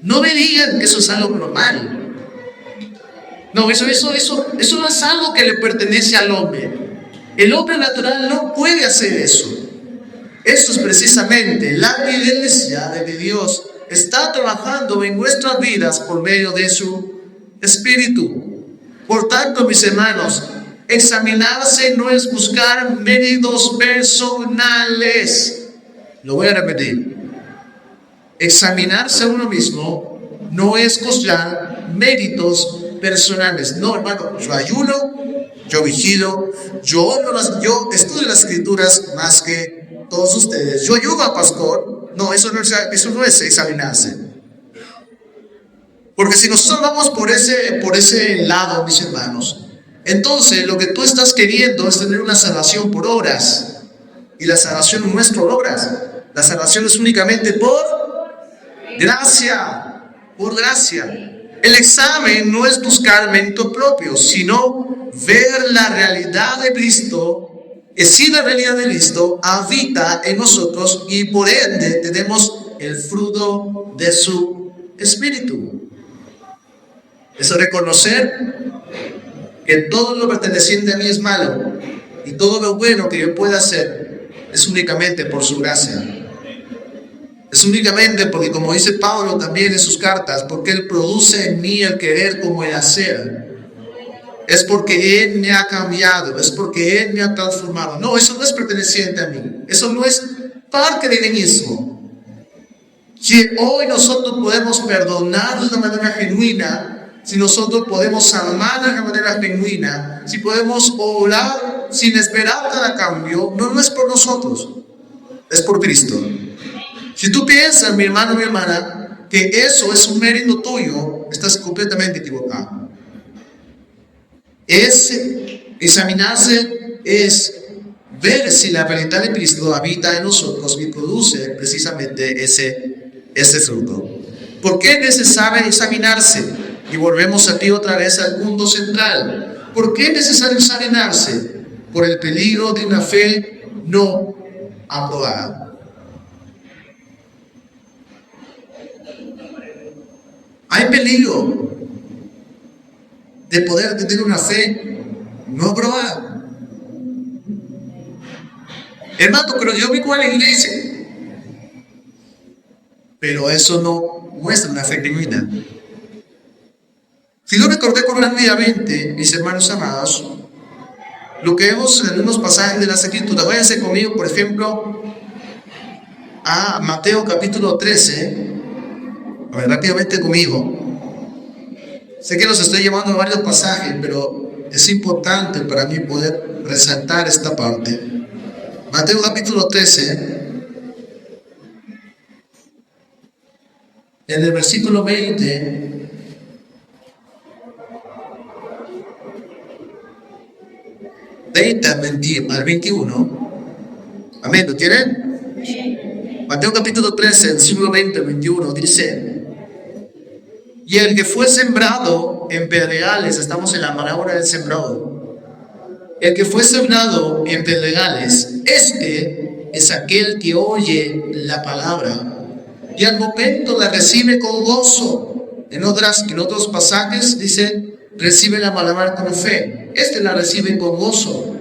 No me digan que eso es algo normal. No, eso no es algo que le pertenece al hombre. El hombre natural no puede hacer eso. Eso es precisamente la evidencia de que Dios está trabajando en nuestras vidas por medio de su Espíritu. Por tanto, mis hermanos, examinarse no es buscar méritos personales. Lo voy a repetir. Examinarse a uno mismo no es buscar méritos personales. No, hermano, yo ayuno, yo vigilo, yo estudio las Escrituras más que todos ustedes. Yo ayudo al pastor. No, eso no es examinarse. Porque si nosotros vamos por ese lado, mis hermanos, entonces lo que tú estás queriendo es tener una salvación por obras. Y la salvación no es por obras. La salvación es únicamente por gracia. Por gracia. El examen no es buscar mérito propio, sino ver la realidad de Cristo. Y si la realidad de Cristo habita en nosotros y por ende tenemos el fruto de su Espíritu. Es reconocer que todo lo perteneciente a mí es malo y todo lo bueno que yo pueda hacer es únicamente por su gracia. Es únicamente porque, como dice Pablo también en sus cartas, porque Él produce en mí el querer como el hacer. Es porque Él me ha cambiado, es porque Él me ha transformado. No, eso no es perteneciente a mí. Eso no es parte de mí mismo. Si hoy nosotros podemos perdonar de una manera genuina, si nosotros podemos amar de una manera genuina, si podemos orar sin esperar nada a cambio, no es por nosotros, es por Cristo. Si tú piensas, mi hermano, mi hermana, que eso es un mérito tuyo, estás completamente equivocado. Examinarse es ver si la verdad de Cristo habita en nosotros y produce precisamente ese fruto. ¿Por qué es necesario examinarse? Y volvemos aquí otra vez al punto central. ¿Por qué es necesario examinarse? Por el peligro de una fe no aprobada. Hay peligro de poder tener una fe no aprobada. Hermano, pero yo vengo a la iglesia. Pero eso no muestra una fe genuina. Si yo recordé rápidamente, mis hermanos amados, lo que vemos en unos pasajes de las Escrituras, váyanse conmigo, por ejemplo, a Mateo capítulo 13. A ver, rápidamente conmigo. Sé que los estoy llevando a varios pasajes, pero es importante para mí poder resaltar esta parte. Mateo capítulo 13, en el versículo 20. Al 21. Amén, ¿lo tienen? Mateo capítulo 13, versículo 20 al 21 dice: y el que fue sembrado en pedregales, estamos en la parábola del sembrador. El que fue sembrado en pedregales, este es aquel que oye la palabra y al momento la recibe con gozo. En otros pasajes dice: recibe la palabra con fe. Este la recibe con gozo,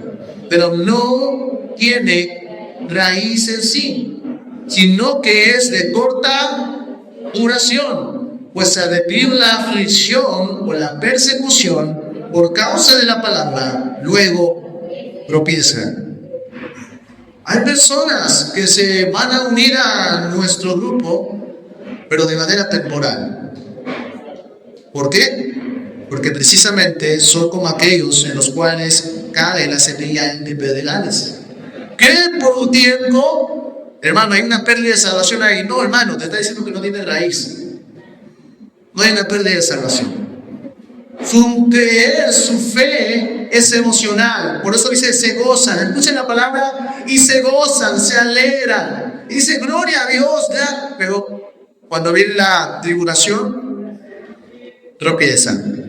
pero no tiene raíz en sí, sino que es de corta duración, pues al recibir la aflicción o la persecución por causa de la palabra, luego tropieza. Hay personas que se van a unir a nuestro grupo, pero de manera temporal. ¿Por qué? Porque precisamente son como aquellos en los cuales cae la semilla en pedregales. ¿Qué por un tiempo? Hermano, hay una pérdida de salvación ahí. No, hermano, te está diciendo que no tiene raíz. No hay una pérdida de salvación. Su creer, su fe es emocional. Por eso dice, se gozan. Escuchen la palabra y se gozan, se alegran. Y dice, gloria a Dios. ¿Ya? Pero cuando viene la tribulación, tropiezan.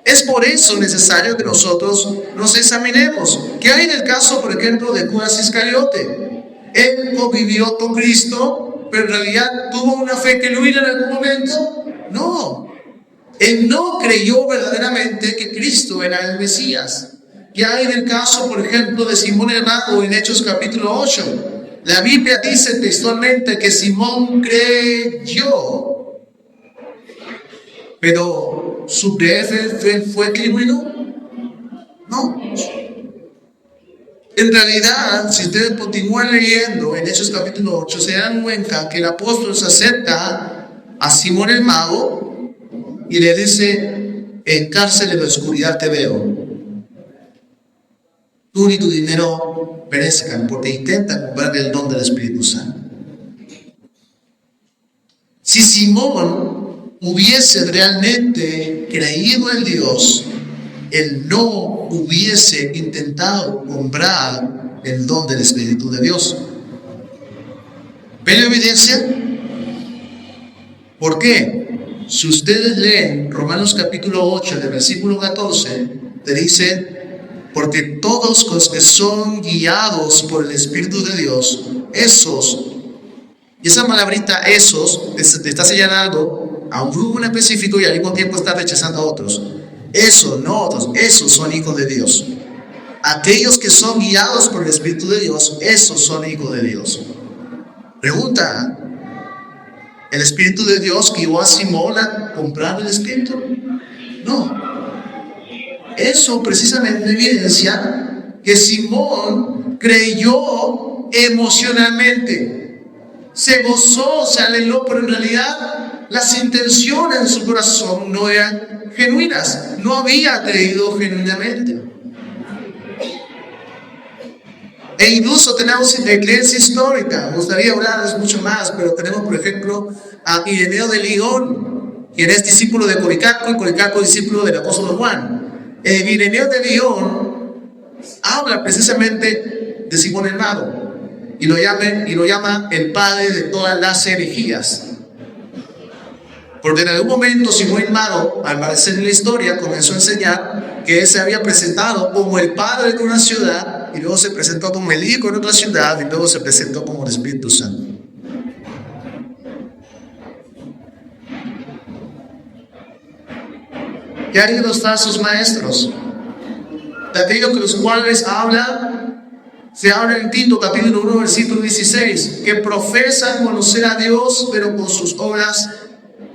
Es por eso necesario que nosotros nos examinemos. ¿Qué hay en el caso, por ejemplo, de Judas Iscariote? Él convivió con Cristo, pero en realidad tuvo una fe genuina en algún momento. No. Él no creyó verdaderamente que Cristo era el Mesías. ¿Qué hay en el caso, por ejemplo, de Simón el Mago en Hechos capítulo 8? La Biblia dice textualmente que Simón creyó, pero ¿su creer fue genuino? No. En realidad, si ustedes continúan leyendo en Hechos capítulo 8, se dan cuenta que el apóstol se acerca a Simón el Mago y le dice, en cárcel de la oscuridad te veo. Tú ni tu dinero perezcan porque intentan comprar el don del Espíritu Santo. Si Simón hubiese realmente creído en Dios, él no hubiese intentado comprar el don del Espíritu de Dios. ¿Ven la evidencia? ¿Por qué? Si ustedes leen Romanos capítulo 8, del versículo 14, te dice, porque todos los que son guiados por el Espíritu de Dios, esos, y esa palabrita esos, te está señalando a un grupo en específico y al mismo tiempo está rechazando a otros. Esos, no otros, esos son hijos de Dios. Aquellos que son guiados por el Espíritu de Dios, esos son hijos de Dios. Pregunta, ¿el Espíritu de Dios guió a Simón a comprar el Espíritu? No. Eso precisamente evidencia que Simón creyó emocionalmente. Se gozó, se alegró, pero en realidad las intenciones en su corazón no eran genuinas. No había creído genuinamente. E incluso tenemos la iglesia histórica. Me gustaría hablarles mucho más, pero tenemos, por ejemplo, a Ireneo de Lyon, quien es discípulo de Policarpo, y Policarpo discípulo del apóstol Juan. Ireneo de Lyon habla precisamente de Simón el Mago y lo llama el padre de todas las herejías. Porque en algún momento Simón el Mago, al parecer en la historia, comenzó a enseñar que él se había presentado como el padre de una ciudad, y luego se presentó como el hijo en otra ciudad, y luego se presentó como el Espíritu Santo. ¿Qué hay de los falsos maestros? De aquellos que los cuales se habla en Tito capítulo 1 versículo 16, que profesan conocer a Dios, pero con sus obras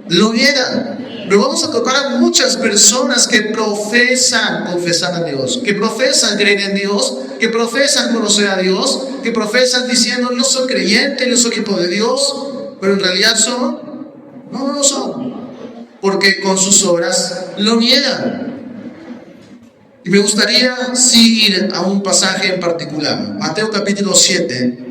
lo niegan. Pero vamos a tocar a muchas personas que profesan confesar a Dios, que profesan creer en Dios, que profesan conocer a Dios, que profesan diciendo, yo soy creyente, yo soy hijo de Dios, pero en realidad no lo son, porque con sus obras lo niegan. Y me gustaría ir a un pasaje en particular, Mateo capítulo 7,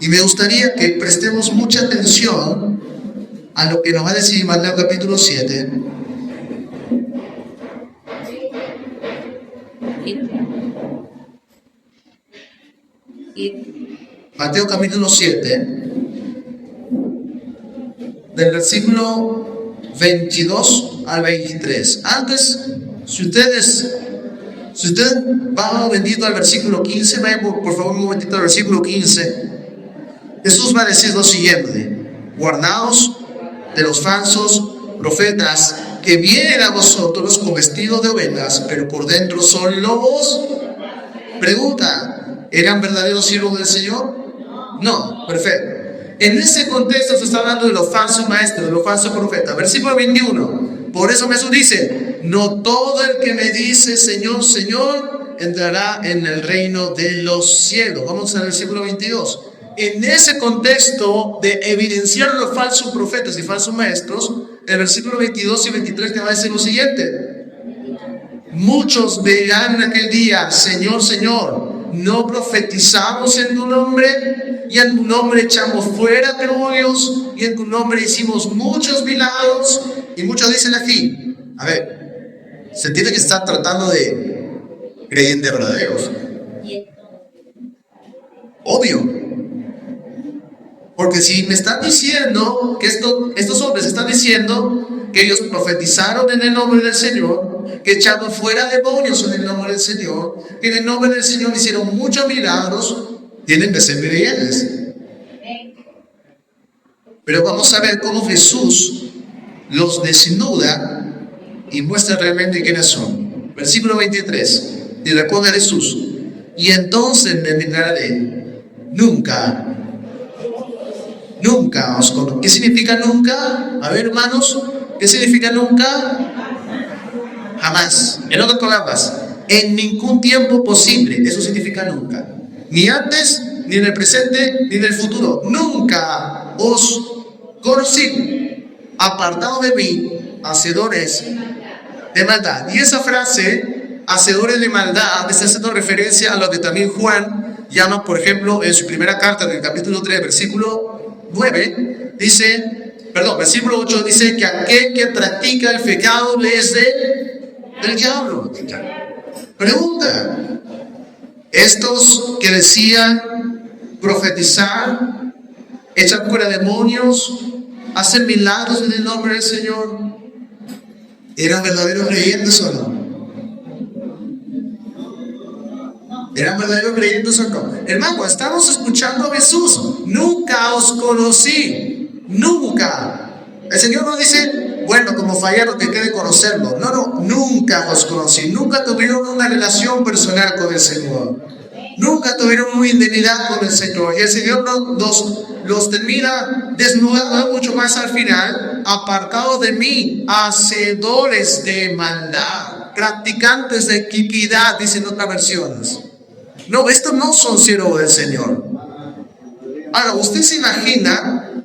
y me gustaría que prestemos mucha atención a lo que nos va a decir Mateo capítulo 7. Mateo capítulo 7, del versículo 22 al 23. Antes, si ustedes van un momentito al versículo 15, vayan por favor un momentito al versículo 15. Jesús va a decir lo siguiente: guardaos de los falsos profetas que vienen a vosotros con vestidos de ovejas, pero por dentro son lobos. Pregunta, ¿eran verdaderos siervos del Señor? No, perfecto. En ese contexto se está hablando de los falsos maestros, de los falsos profetas. Versículo 21. Por eso Jesús dice, no todo el que me dice Señor, Señor, entrará en el reino de los cielos. Vamos al versículo 22. En ese contexto de evidenciar los falsos profetas y falsos maestros, el versículo 22 y 23 te va a decir lo siguiente. Muchos dirán en aquel día, Señor, Señor, ¿no profetizamos en tu nombre? Y en tu nombre echamos fuera demonios, y en tu nombre hicimos muchos milagros. Y muchos dicen aquí, a ver, se entiende que están tratando de creyentes verdaderos. Obvio. Porque si me están diciendo que estos hombres están diciendo que ellos profetizaron en el nombre del Señor, que echaron fuera demonios en el nombre del Señor, que en el nombre del Señor hicieron muchos milagros, tienen que ser creyentes. Pero vamos a ver cómo Jesús los desnuda y muestra realmente quiénes son. Versículo 23. Y responde Jesús, y entonces me declararé, nunca os conozco. ¿Qué significa nunca? A ver, hermanos, ¿qué significa nunca? Jamás. En otras palabras, en ningún tiempo posible. Eso significa nunca. Ni antes, ni en el presente, ni en el futuro. Nunca os conocí. Apartados de mí, hacedores de maldad. Y esa frase, hacedores de maldad, está haciendo referencia a lo que también Juan llama, por ejemplo, en su primera carta, en el capítulo 3, versículo 9, versículo 8 dice que aquel que practica el pecado le es del diablo. Pregunta, estos que decían profetizar, echar fuera demonios, hacer milagros en el nombre del Señor, ¿eran verdaderos creyentes o no? ¿Eran verdaderos creyentes o no? Hermano, estamos escuchando a Jesús. Nunca os conocí. Nunca. El Señor no dice, bueno, como fallaron, que quede conocerlo. No, nunca os conocí. Nunca tuvieron una relación personal con el Señor. Nunca tuvieron una intimidad con el Señor. Y el Señor los termina desnudando mucho más al final. Apartados de mí, hacedores de maldad, practicantes de iniquidad, dicen otras versiones. No, estos no son siervos del Señor. Ahora, usted se imagina,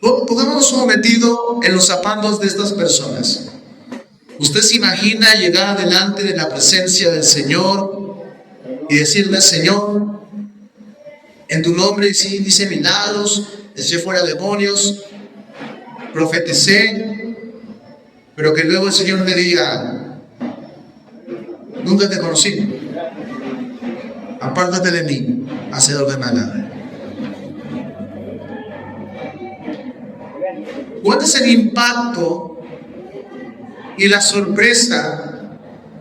pongámonos un momentito en los zapatos de estas personas. Usted se imagina llegar delante de la presencia del Señor y decirle, Señor, en tu nombre hice milagros, eché fuera demonios, profeticé, pero que luego el Señor me diga, nunca te conocí. Apártate de mí, hacedor de maldad. ¿Cuál es el impacto y la sorpresa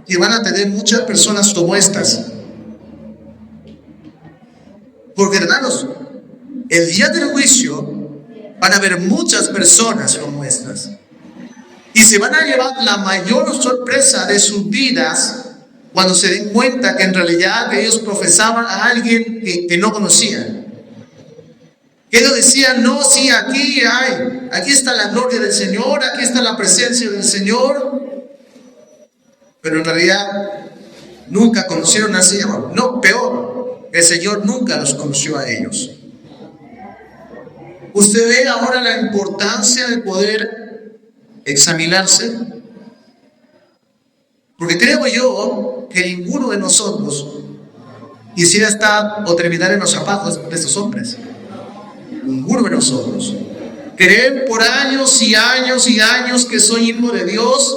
que van a tener muchas personas como estas? Porque, hermanos, el día del juicio van a haber muchas personas como estas. Y se van a llevar la mayor sorpresa de sus vidas cuando se den cuenta que en realidad ellos profesaban a alguien que no conocían. Que ellos decían, no, sí, aquí está la gloria del Señor, aquí está la presencia del Señor. Pero en realidad nunca conocieron al Señor. No, peor, el Señor nunca los conoció a ellos. Usted ve ahora la importancia de poder examinarse. Porque creo yo que ninguno de nosotros quisiera estar o terminar en los zapatos de estos hombres. Ninguno de nosotros. Creen por años y años y años que soy hijo de Dios,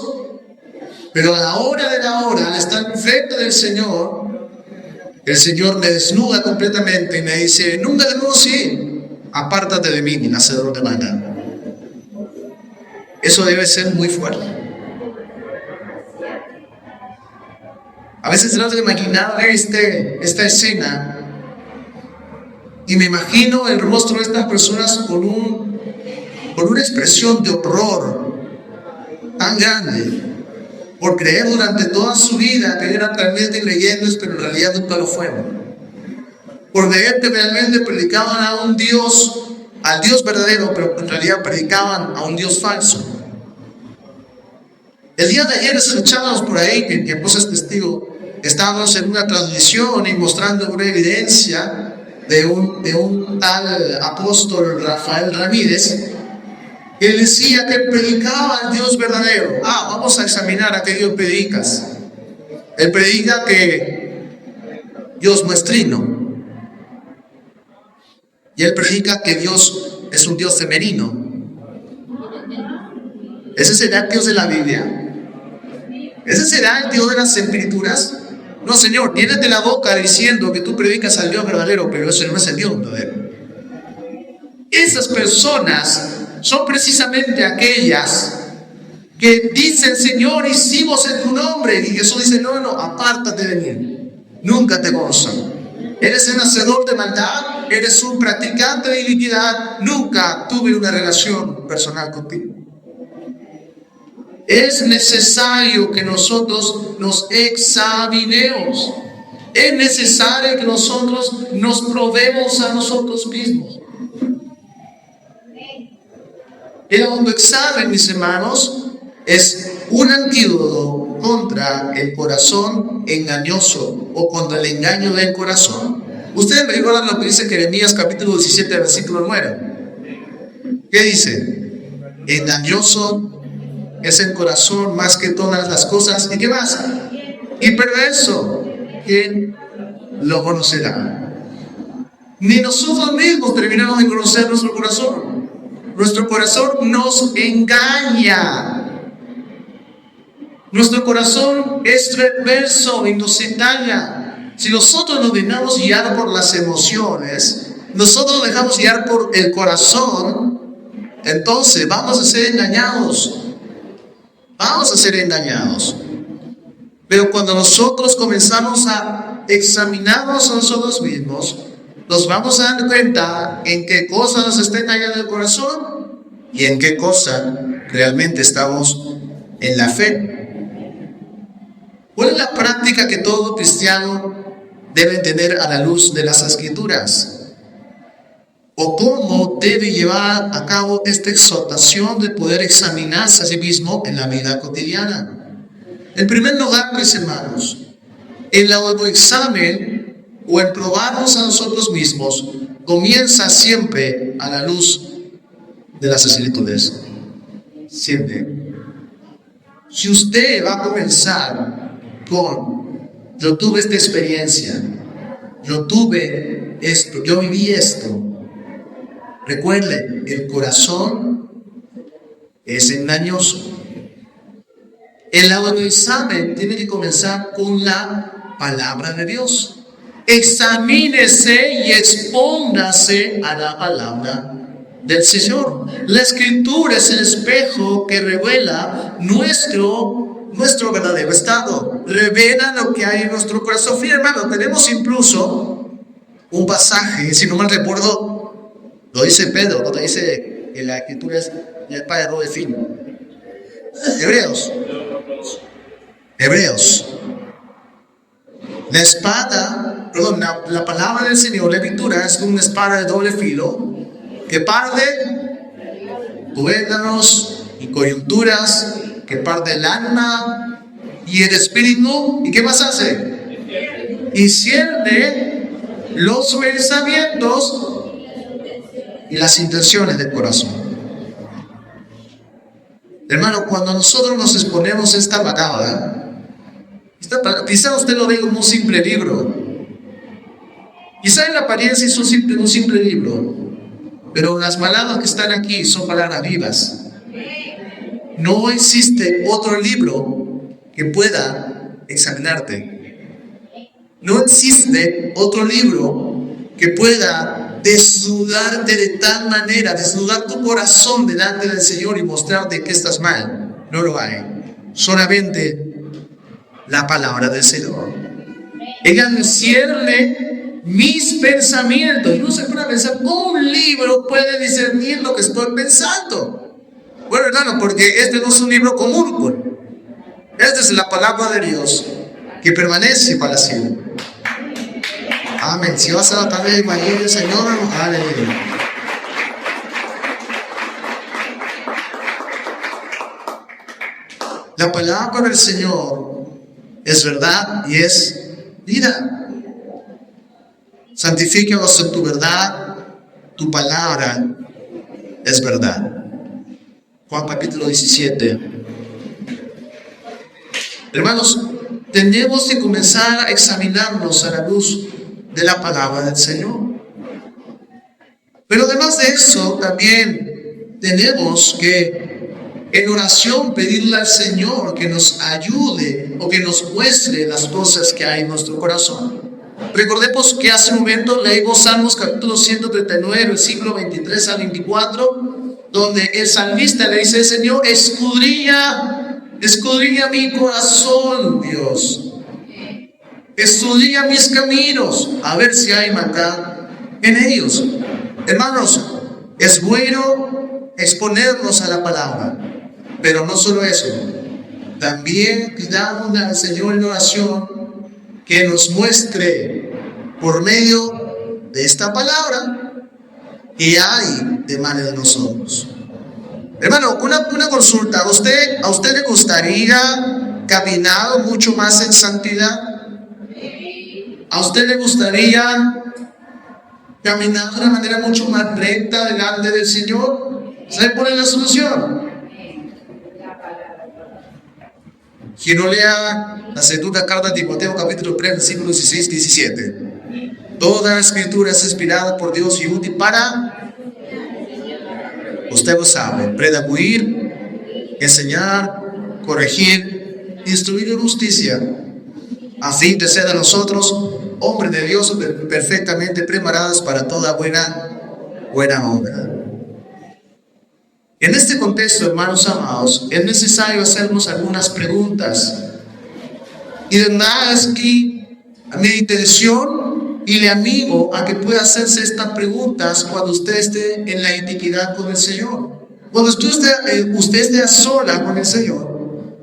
pero a la hora de la hora, al estar frente del Señor, el Señor me desnuda completamente y me dice, nunca te conocí, apártate de mí, hacedor de maldad. Eso debe ser muy fuerte. A veces trato de imaginar esta escena y me imagino el rostro de estas personas con con una expresión de horror tan grande por creer durante toda su vida que eran realmente creyentes, pero en realidad nunca lo fueron. Por creer que realmente predicaban a un Dios, al Dios verdadero, pero en realidad predicaban a un Dios falso. El día de ayer escuchábamos por ahí, que mi esposa es testigo, estábamos en una transmisión y mostrando una evidencia de un tal apóstol Rafael Ramírez, que decía que predicaba al Dios verdadero. Vamos a examinar a qué Dios predicas. Él predica que Dios no es trino. Y él predica que Dios es un Dios femenino. ¿Ese será el Dios de la Biblia? ¿Ese será el Dios de las Escrituras? No, Señor, llénate la boca diciendo que tú predicas al Dios verdadero, pero eso no es el Dios verdadero. Esas personas son precisamente aquellas que dicen: Señor, hicimos en tu nombre. Y Jesús dice: no, apártate de mí. Nunca te conozco. Eres un hacedor de maldad, eres un practicante de iniquidad. Nunca tuve una relación personal contigo. Es necesario que nosotros nos examinemos. Es necesario que nosotros nos probemos a nosotros mismos. El autoexamen, mis hermanos, es un antídoto contra el corazón engañoso o contra el engaño del corazón. Ustedes recuerdan lo que dice Jeremías capítulo 17, versículo 9. ¿Qué dice? Engañoso es el corazón más que todas las cosas. ¿Y qué más? Y perverso, ¿quién lo conocerá? Ni nosotros mismos terminamos de conocer nuestro corazón. Nuestro corazón nos engaña. Nuestro corazón es perverso y nos engaña. Si nosotros nos dejamos guiar por las emociones, nosotros nos dejamos guiar por el corazón, entonces vamos a ser engañados. Vamos a ser engañados. Pero cuando nosotros comenzamos a examinarnos a nosotros mismos, nos vamos a dar cuenta en qué cosa nos está engañando el corazón y en qué cosa realmente estamos en la fe. ¿Cuál es la práctica que todo cristiano debe tener a la luz de las Escrituras? ¿O cómo debe llevar a cabo esta exhortación de poder examinarse a sí mismo en la vida cotidiana? En primer lugar, mis hermanos, el autoexamen o el probarnos a nosotros mismos comienza siempre a la luz de las Escrituras. Siempre. Si usted va a comenzar con: yo tuve esta experiencia, yo tuve esto, yo viví esto. Recuerde, el corazón es engañoso. El autoexamen tiene que comenzar con la palabra de Dios. Examínese y expóngase a la palabra del Señor. La Escritura es el espejo que revela nuestro verdadero estado. Revela lo que hay en nuestro corazón. Fíjense, hermano, tenemos incluso un pasaje, si no mal recuerdo, lo dice Pedro, cuando dice que la Escritura es la espada de doble filo. Hebreos. La palabra del Señor, la Escritura, es una espada de doble filo que parte tuétanos y coyunturas, que parte el alma y el espíritu. ¿Y qué más hace? Y cierne los pensamientos y las intenciones del corazón. Hermano, cuando nosotros nos exponemos a esta palabra, quizá usted lo ve como un simple libro. Quizá en la apariencia es un simple libro, pero las palabras que están aquí son palabras vivas. No existe otro libro que pueda examinarte. No existe otro libro que pueda desnudarte de tal manera, desnudar tu corazón delante del Señor y mostrarte que estás mal. No lo hay. Solamente la palabra del Señor. Ella cierne mis pensamientos. Y uno se pone a pensar, ¿cómo un libro puede discernir lo que estoy pensando? Bueno, hermano, porque este no es un libro común, pues. Esta es la palabra de Dios que permanece para siempre. Amén. Si vas a tratar de Evangelio, Señor, aleluya. La palabra del Señor es verdad y es vida. Santifícalos en tu verdad, tu palabra es verdad. Juan capítulo 17. Hermanos, tenemos que comenzar a examinarnos a la luz de la palabra del Señor. Pero además de eso, también tenemos que en oración pedirle al Señor que nos ayude o que nos muestre las cosas que hay en nuestro corazón. Recordemos que hace un momento leímos Salmos capítulo 139, versículo 23 al 24, donde el salmista le dice: Señor, escudriña mi corazón, Dios. Escudriña mis caminos, a ver si hay maldad en ellos. Hermanos, es bueno exponernos a la palabra, pero no solo eso, también pidamos al Señor en oración que nos muestre por medio de esta palabra que hay de mano de nosotros. Hermano, una consulta, ¿a usted le gustaría caminar mucho más en santidad? ¿A usted le gustaría caminar de una manera mucho más recta delante del Señor? ¿Sabe cuál es la solución? Que no lea la segunda carta de Timoteo capítulo 3 versículos 16-17. Toda la escritura es inspirada por Dios y útil para, usted lo sabe, redarguir, enseñar, corregir, instruir en justicia, a fin de ser a nosotros hombres de Dios perfectamente preparados para toda buena obra. En este contexto, hermanos amados, es necesario hacernos algunas preguntas. Y de nada es que a mi intención, y le animo a que pueda hacerse estas preguntas cuando usted esté en la intimidad con el Señor. Cuando usted esté a sola con el Señor,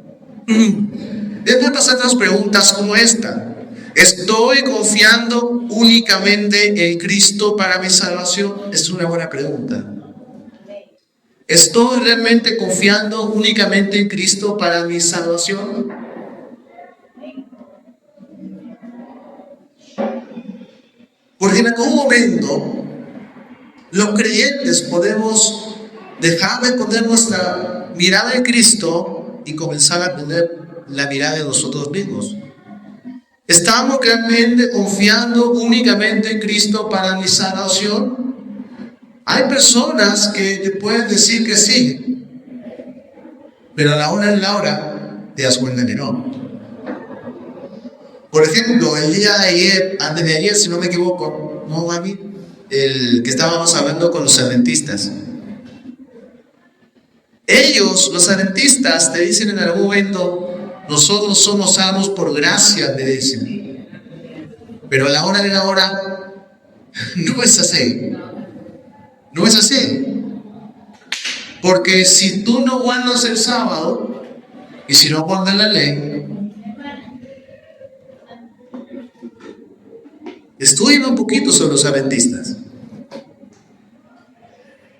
debe hacernos preguntas como esta: ¿estoy confiando únicamente en Cristo para mi salvación? Es una buena pregunta. ¿Estoy realmente confiando únicamente en Cristo para mi salvación? Porque en algún momento los creyentes podemos dejar de poner nuestra mirada en Cristo y comenzar a poner la mirada en nosotros mismos. ¿Estamos realmente confiando únicamente en Cristo para mi salvación? Hay personas que te pueden decir que sí, pero a la hora te das cuenta que no. Por ejemplo, el día de ayer, antes de ayer, si no me equivoco, ¿no, Gaby? El que estábamos hablando con los adventistas. Ellos, los adventistas, te dicen en algún momento: nosotros somos salvos por gracia, te dicen. Pero a la hora no es así. No es así. Porque si tú no guardas el sábado y si no guardas la ley, estudien un poquito sobre los adventistas.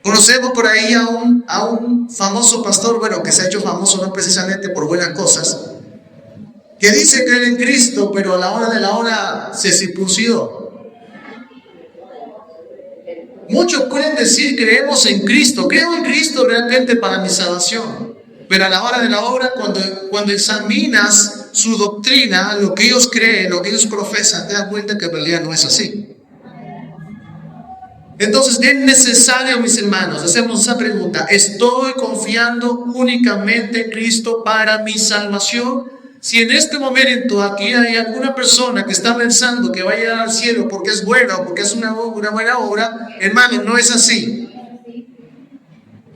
Conocemos por ahí a un famoso pastor, bueno, que se ha hecho famoso no precisamente por buenas cosas, que dice creer en Cristo, pero a la hora se circuncidó. Muchos pueden decir: creemos en Cristo, creo en Cristo realmente para mi salvación. Pero a la hora, cuando examinas su doctrina, lo que ellos creen, lo que ellos profesan, te das cuenta que en realidad no es así. Entonces es necesario, mis hermanos, hacernos esa pregunta: ¿estoy confiando únicamente en Cristo para mi salvación? Si en este momento aquí hay alguna persona que está pensando que va a llegar al cielo porque es buena o porque es una buena obra, hermano, no es así.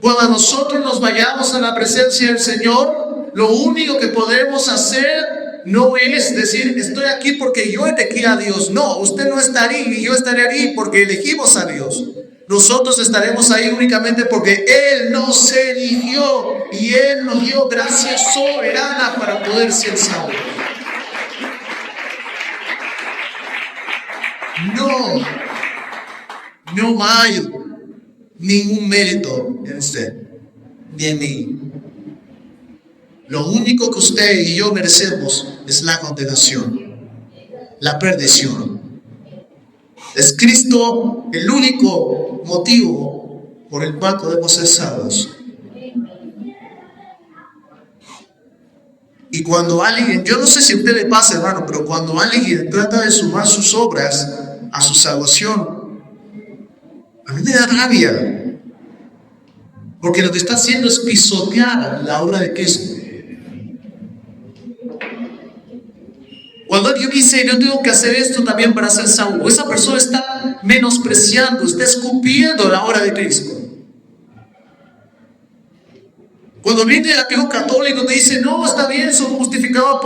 Cuando nosotros nos vayamos a la presencia del Señor, lo único que podemos hacer no es decir, estoy aquí porque yo elegí a Dios. No, usted no está ahí y yo estaré ahí porque elegimos a Dios. Nosotros estaremos ahí únicamente porque Él nos eligió y Él nos dio gracia soberana para poder ser salvos. No hay ningún mérito en usted, ni en mí. Lo único que usted y yo merecemos es la condenación, la perdición. Es Cristo el único motivo por el cual podemos ser salvos. Y cuando alguien, yo no sé si a usted le pasa, hermano, pero cuando alguien trata de sumar sus obras a su salvación, a mí me da rabia. Porque lo que está haciendo es pisotear la obra de Cristo. Cuando alguien dice, yo tengo que hacer esto también para ser salvo, esa persona está menospreciando, está escupiendo la obra de Cristo. Cuando viene el ateo católico te dice, no, está bien, soy justificado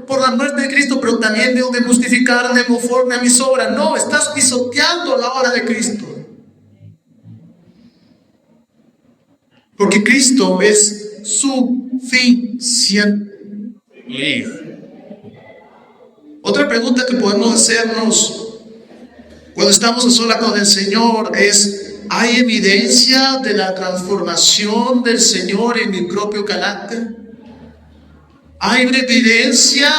por la muerte de Cristo, pero también tengo que justificarme conforme a mis obras. No, estás pisoteando la obra de Cristo. Porque Cristo es suficiente. Otra pregunta que podemos hacernos cuando estamos a solas con el Señor es, ¿hay evidencia de la transformación del Señor en mi propio carácter? ¿Hay evidencia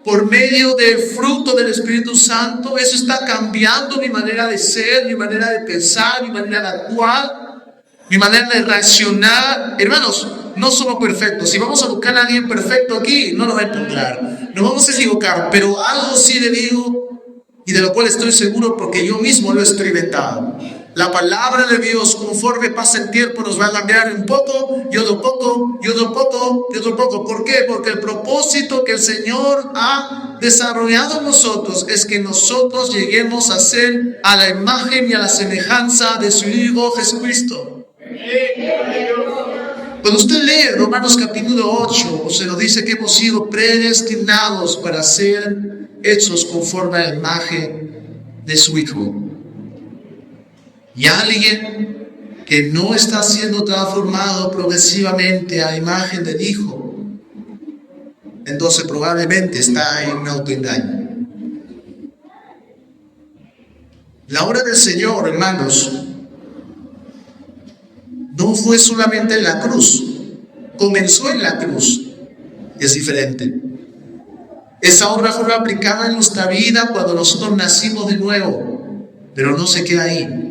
por medio del fruto del Espíritu Santo? ¿Eso está cambiando mi manera de ser, mi manera de pensar, mi manera de actuar, mi manera de reaccionar? Hermanos, no somos perfectos. Si vamos a buscar a alguien perfecto aquí, no nos va a encontrar. Nos vamos a equivocar, pero algo sí le digo y de lo cual estoy seguro porque yo mismo lo he experimentado. La palabra de Dios, conforme pasa el tiempo, nos va a cambiar un poco, y otro poco, y otro poco, y otro poco. ¿Por qué? Porque el propósito que el Señor ha desarrollado en nosotros es que nosotros lleguemos a ser a la imagen y a la semejanza de su Hijo Jesucristo. Cuando usted lee Romanos capítulo 8, se nos dice que hemos sido predestinados para ser hechos conforme a la imagen de su Hijo. Y alguien que no está siendo transformado progresivamente a la imagen del Hijo, entonces probablemente está en un autoengaño. La obra del Señor, hermanos, no fue solamente en la cruz, comenzó en la cruz, es diferente. Esa obra fue aplicada en nuestra vida cuando nosotros nacimos de nuevo, pero no se queda ahí.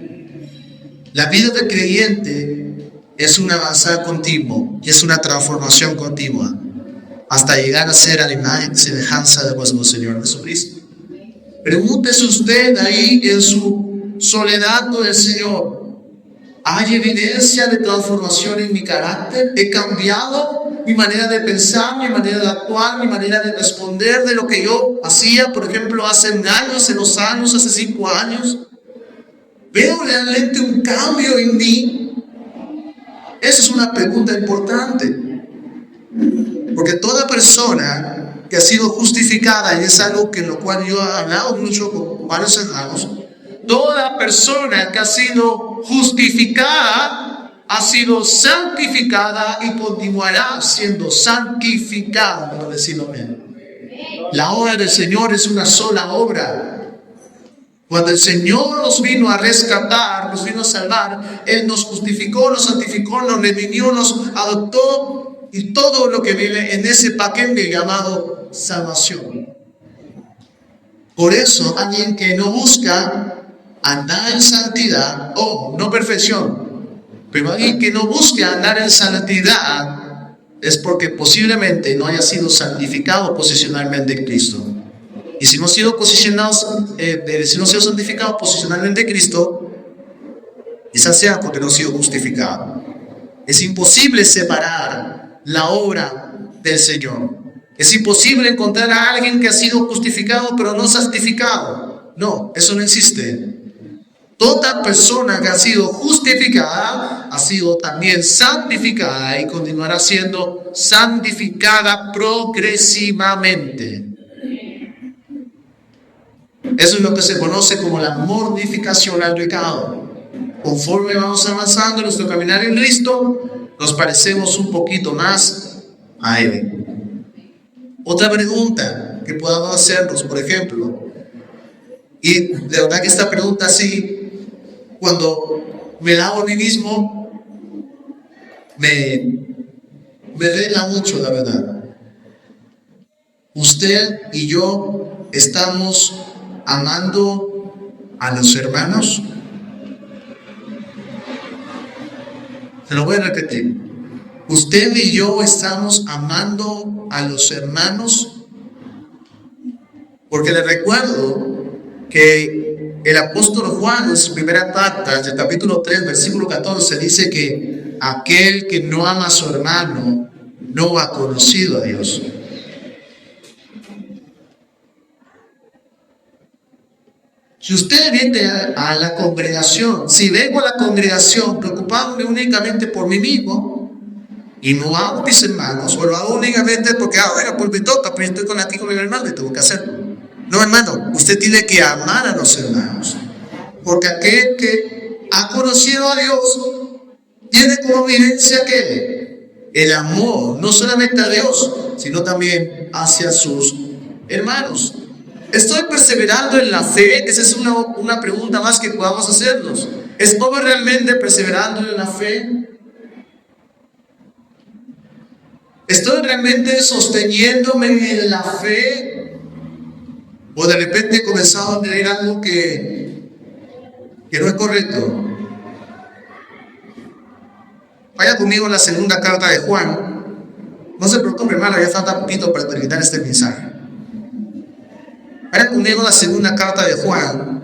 La vida del creyente es un avanzar continuo y es una transformación continua hasta llegar a ser a la imagen y semejanza de nuestro Señor Jesucristo. Pregúntese usted ahí en su soledad con el Señor, ¿hay evidencia de transformación en mi carácter? ¿He cambiado mi manera de pensar, mi manera de actuar, mi manera de responder de lo que yo hacía, por ejemplo, hace años, en los años, hace 5 años? ¿Veo realmente un cambio en mí? Esa es una pregunta importante. Porque toda persona que ha sido justificada, y es algo que en lo cual yo he hablado mucho con varios hermanos, toda persona que ha sido justificada ha sido santificada y continuará siendo santificada, por decirlo bien. La obra del Señor es una sola obra. Cuando el Señor nos vino a rescatar, nos vino a salvar, Él nos justificó, nos santificó, nos redimió, nos adoptó y todo lo que vive en ese paquete llamado salvación. Por eso, alguien que no busca andar en santidad, no perfección, pero alguien que no busca andar en santidad es porque posiblemente no haya sido santificado posicionalmente en Cristo. Y si no ha sido santificado posicionalmente en Cristo, quizás sea porque no ha sido justificado. Es imposible separar la obra del Señor. Es imposible encontrar a alguien que ha sido justificado pero no santificado. No, eso no existe. Toda persona que ha sido justificada ha sido también santificada y continuará siendo santificada progresivamente. Eso es lo que se conoce como la mortificación al pecado. Conforme vamos avanzando en nuestro caminar en Cristo, nos parecemos un poquito más a Él. Otra pregunta que podamos hacernos, por ejemplo, y de verdad que esta pregunta sí, cuando me la hago a mí mismo, me revela mucho, la verdad. Usted y yo estamos amando a los hermanos. Se lo voy a repetir. Usted y yo estamos amando a los hermanos, porque le recuerdo que el apóstol Juan en su primera carta, en el capítulo 3, versículo 14, dice que aquel que no ama a su hermano no ha conocido a Dios. Si usted viene a la congregación, si vengo a la congregación preocupándome únicamente por mí mismo y no amo a mis hermanos, o lo hago únicamente porque, bueno, pues me toca, pero estoy aquí con mi hermano y tengo que hacerlo. No, hermano, usted tiene que amar a los hermanos, porque aquel que ha conocido a Dios tiene como evidencia que el amor, no solamente a Dios, sino también hacia sus hermanos. ¿Estoy perseverando en la fe? Esa es una pregunta más que podamos hacernos. ¿Estoy realmente perseverando en la fe? ¿Estoy realmente sosteniéndome en la fe? ¿O de repente he comenzado a leer algo que no es correcto? Vaya conmigo a la segunda carta de Juan. No se preocupe, hermano, ya falta poquito para terminar este mensaje. Vaya conmigo a la segunda carta de Juan.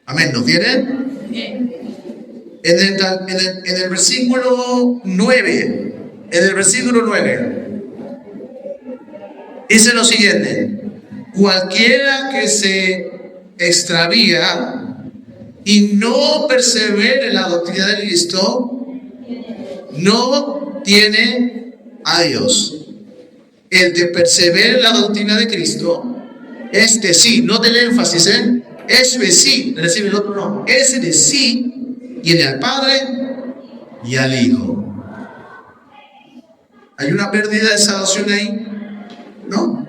Amén, ¿nos vienen? En el versículo 9, dice lo siguiente: cualquiera que se extravía y no persevere en la doctrina de Cristo, no tiene a Dios. El que persevera en la doctrina de Cristo, este sí, no del énfasis, ese sí, recibe el otro no, ese de sí tiene al Padre y al Hijo. ¿Hay una pérdida de salvación ahí? No.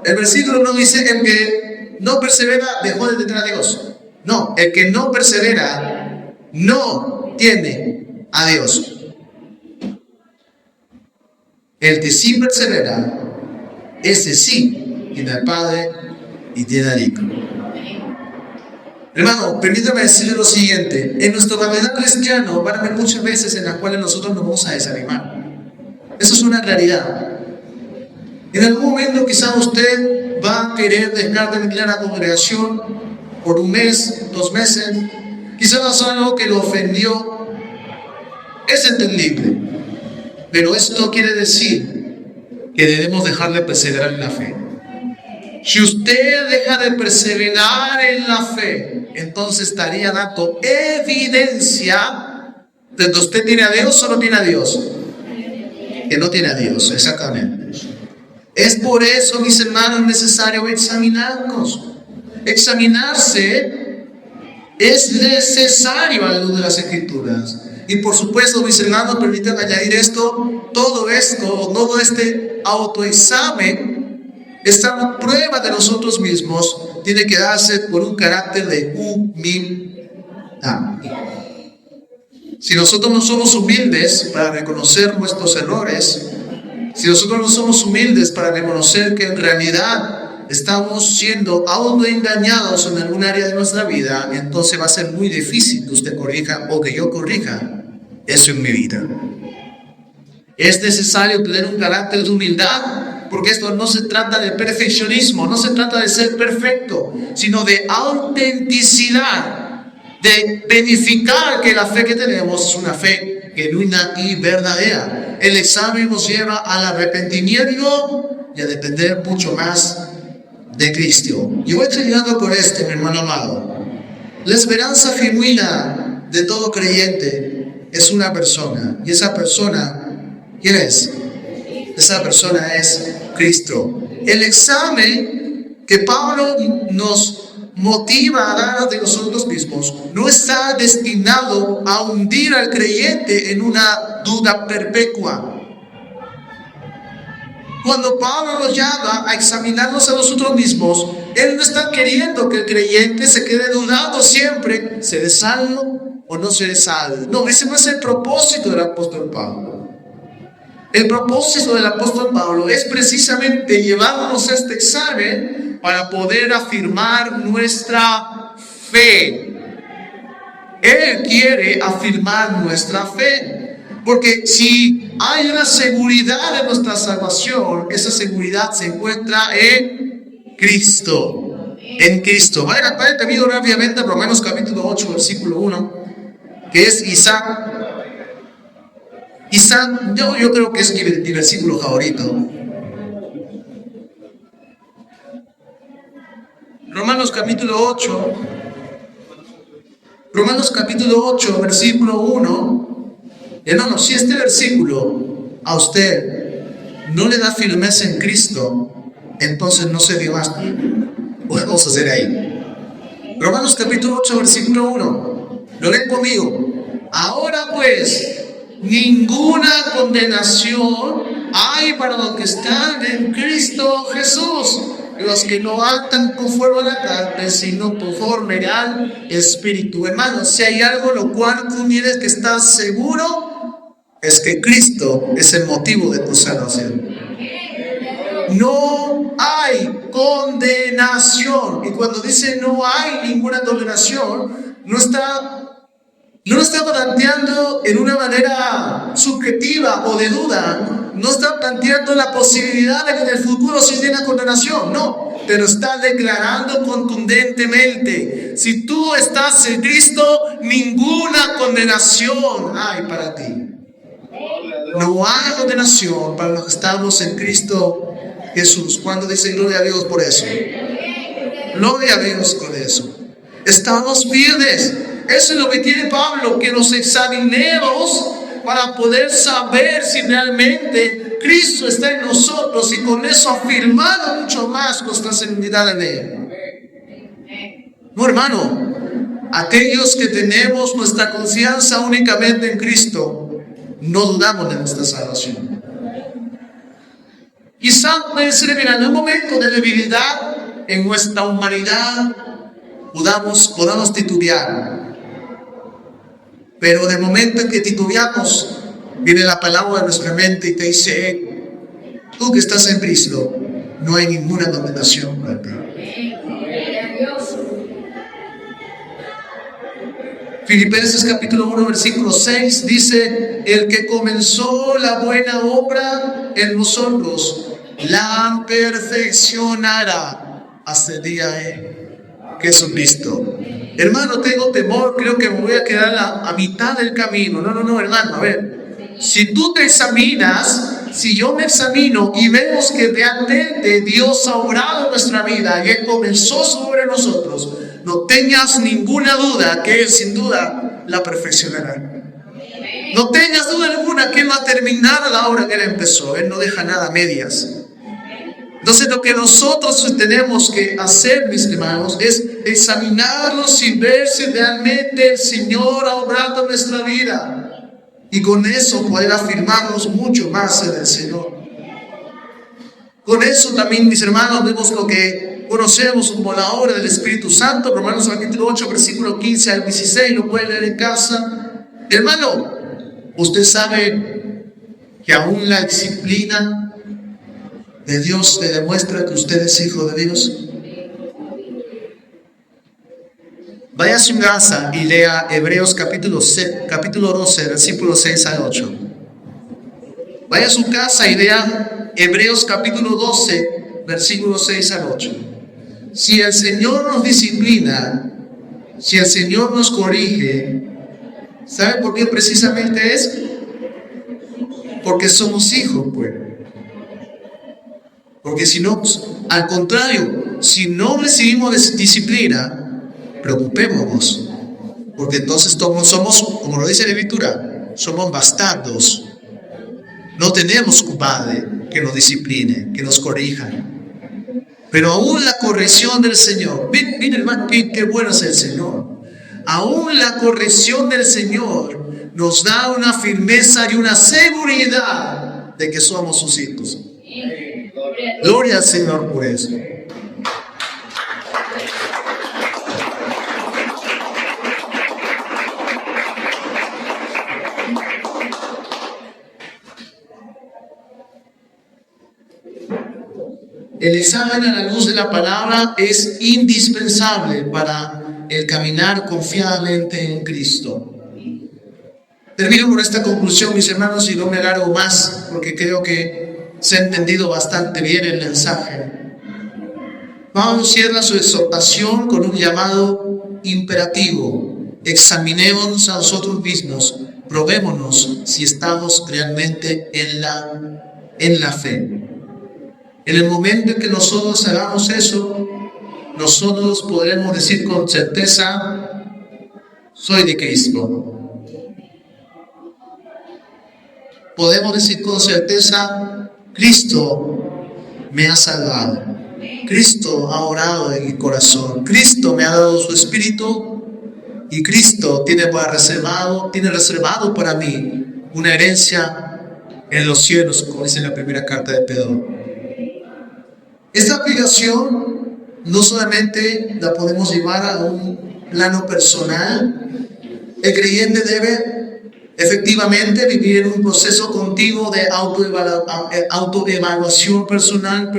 El versículo no dice el que no persevera dejó de tener a Dios. No, el que no persevera no tiene a Dios. El que sí persevera, ese sí tiene al Padre y tiene al Hijo. Hermano, permítame decirle lo siguiente: en nuestro caminar cristiano van a haber muchas veces en las cuales nosotros nos vamos a desanimar. Eso es una realidad. En algún momento quizás usted va a querer dejar de venir a la congregación por un mes, 2 meses. Quizás pasó algo que lo ofendió. Es entendible. Pero esto quiere decir que debemos dejar de perseverar en la fe. Si usted deja de perseverar en la fe, entonces estaría dando evidencia de que usted tiene a Dios o no tiene a Dios. Que no tiene a Dios, exactamente. Es por eso, mis hermanos, necesario examinarnos. Examinarse es necesario a la luz de las Escrituras. Y por supuesto, mis hermanos, permítanme añadir esto: todo este autoexamen, esta prueba de nosotros mismos, tiene que darse por un carácter de humildad. Si nosotros no somos humildes para reconocer nuestros errores, si nosotros no somos humildes para reconocer que en realidad estamos siendo autoengañados en algún área de nuestra vida, entonces va a ser muy difícil que usted corrija o que yo corrija eso en mi vida. Es necesario tener un carácter de humildad, porque esto no se trata de perfeccionismo, no se trata de ser perfecto, sino de autenticidad, de verificar que la fe que tenemos es una fe genuina y verdadera. el examen nos lleva al arrepentimiento y a depender mucho más de Cristo. Y voy terminando con mi hermano amado. La esperanza genuina de todo creyente es una persona. Y esa persona, ¿quién es? Esa persona es Cristo. El examen que Pablo nos motiva a dar de nosotros mismos no está destinado a hundir al creyente en una duda perpetua. Cuando Pablo nos llama a examinarnos a nosotros mismos, él no está queriendo que el creyente se quede dudando siempre, ¿seré salvo o no seré salvo? No, ese no es el propósito del apóstol Pablo. El propósito del apóstol Pablo es precisamente llevarnos a este examen para poder afirmar nuestra fe. Él quiere afirmar nuestra fe, porque si hay una seguridad de nuestra salvación, esa seguridad se encuentra en Cristo. En Cristo. Vaya conmigo rápidamente a Romanos capítulo 8, versículo 1, que es Isaac, yo creo que es mi versículo favorito. Romanos capítulo 8, versículo 1. Hermano, si este versículo a usted no le da firmeza en Cristo, entonces no se dio más. Vamos a hacer ahí. Romanos capítulo 8, versículo 1. Lo leen conmigo. Ahora pues, ninguna condenación hay para los que están en Cristo Jesús, los que no actan conforme a la carne, sino conforme al Espíritu. Hermanos, si hay algo lo cual tú tienes que estar seguro, es que Cristo es el motivo de tu salvación. No hay condenación. Y cuando dice no hay ninguna condenación, no está planteando en una manera subjetiva o de duda. No está planteando la posibilidad de que en el futuro se llegue a condenación. No, pero está declarando contundentemente: si tú estás en Cristo, ninguna condenación hay para ti. No hay condenación para los que estamos en Cristo Jesús. ¿Cuándo dicen gloria a Dios por eso? Gloria a Dios por eso. Estamos firmes. Eso es lo que tiene Pablo, que nos examinemos para poder saber si realmente Cristo está en nosotros, y con eso afirmar mucho más nuestra seguridad en Él. No, hermano, aquellos que tenemos nuestra confianza únicamente en Cristo, no dudamos de nuestra salvación. Quizá puede ser en algún momento de debilidad en nuestra humanidad podamos titubear. Pero de momento en que titubeamos, viene la palabra de nuestra mente y te dice: tú que estás en Cristo, no hay ninguna condenación para ti. Filipenses capítulo 1, versículo 6 dice: el que comenzó la buena obra en nosotros, la perfeccionará hasta el día de Jesucristo. Hermano, tengo temor, creo que me voy a quedar a mitad del camino. No, hermano, a ver. Si tú te examinas, si yo me examino y vemos que realmente Dios ha obrado en nuestra vida y Él comenzó sobre nosotros, no tengas ninguna duda que Él sin duda la perfeccionará. No tengas duda alguna que Él va a terminar la obra que Él empezó. Él no deja nada a medias. Entonces lo que nosotros tenemos que hacer, mis hermanos, es examinarnos y ver si realmente el Señor ha obrado en nuestra vida, y con eso poder afirmarnos mucho más en el Señor. Con eso también, mis hermanos, vemos lo que conocemos como la obra del Espíritu Santo. Romanos capítulo 8, versículo 15 al 16, lo pueden leer en casa. Hermano, usted sabe que aún la disciplina de Dios le demuestra que usted es hijo de Dios. Vaya a su casa y lea Hebreos capítulo 12, versículos 6 al 8. Vaya a su casa y lea Hebreos capítulo 12, versículos 6 al 8. Si el Señor nos disciplina, si el Señor nos corrige, ¿sabe por qué precisamente es? porque somos hijos, pues. Porque si no, pues, al contrario, si no recibimos disciplina, preocupémonos. Porque entonces todos somos, como lo dice la Escritura, somos bastardos. No tenemos un padre que nos discipline, que nos corrija. Pero aún la corrección del Señor, mire hermano, qué bueno es el Señor. Aún la corrección del Señor nos da una firmeza y una seguridad de que somos sus hijos. Gloria al Señor por eso. El examen a la luz de la palabra es indispensable para el caminar confiadamente en Cristo. Termino con esta conclusión, mis hermanos, y no me alargo más, porque creo que se ha entendido bastante bien el mensaje. Pablo cierra su exhortación con un llamado imperativo. Examinémonos a nosotros mismos, probémonos si estamos realmente en la fe. En el momento en que nosotros hagamos eso, nosotros podremos decir con certeza, soy de Cristo. Podemos decir con certeza, Cristo me ha salvado. Cristo ha orado en mi corazón. Cristo me ha dado su Espíritu y Cristo tiene reservado para mí una herencia en los cielos, como dice en la primera carta de Pedro. Esta aplicación no solamente la podemos llevar a un plano personal. El creyente debe efectivamente vivir en un proceso continuo de autoevaluación personal,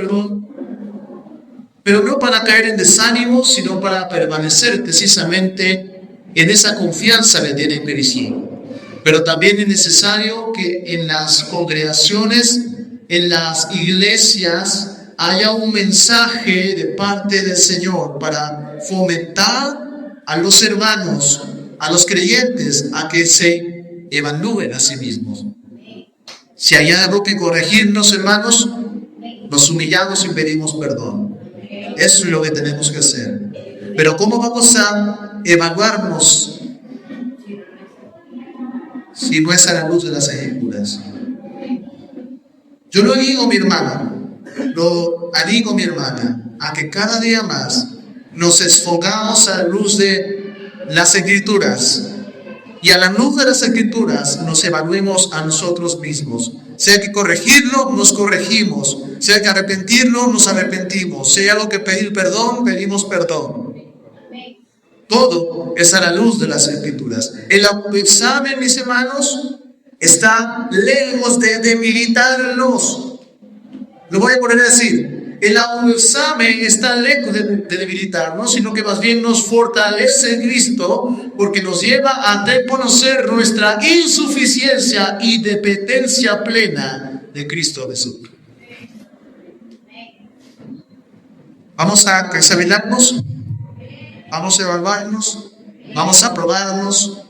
pero no para caer en desánimo, sino para permanecer precisamente en esa confianza que tiene en Cristo. Pero también es necesario que en las congregaciones, en las iglesias, haya un mensaje de parte del Señor para fomentar a los hermanos, a los creyentes, a que se evalúen a sí mismos. Si hay algo que corregirnos, hermanos, nos humillamos y pedimos perdón. Eso es lo que tenemos que hacer. Pero ¿cómo vamos a evaluarnos si no es a la luz de las Escrituras? Yo lo digo, mi hermano, lo animo, mi hermana, a que cada día más nos esfogamos a la luz de las Escrituras y a la luz de las Escrituras nos evaluemos a nosotros mismos. Si hay que corregirlo, nos corregimos. Si hay que arrepentirlo, nos arrepentimos. Si hay algo que pedir perdón, pedimos perdón. Todo es a la luz de las Escrituras. El autoexamen, mis hermanos, está lejos de debilitarnos. Lo voy a poner a decir, el autoexamen está lejos de debilitarnos, sino que más bien nos fortalece en Cristo, porque nos lleva a reconocer nuestra insuficiencia y dependencia plena de Cristo Jesús. Vamos a examinarnos, vamos a evaluarnos, vamos a probarnos,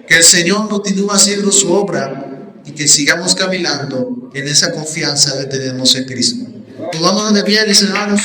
que el Señor continúe haciendo su obra y que sigamos caminando en esa confianza que tenemos en Cristo. Pongámonos de pie, mis hermanos.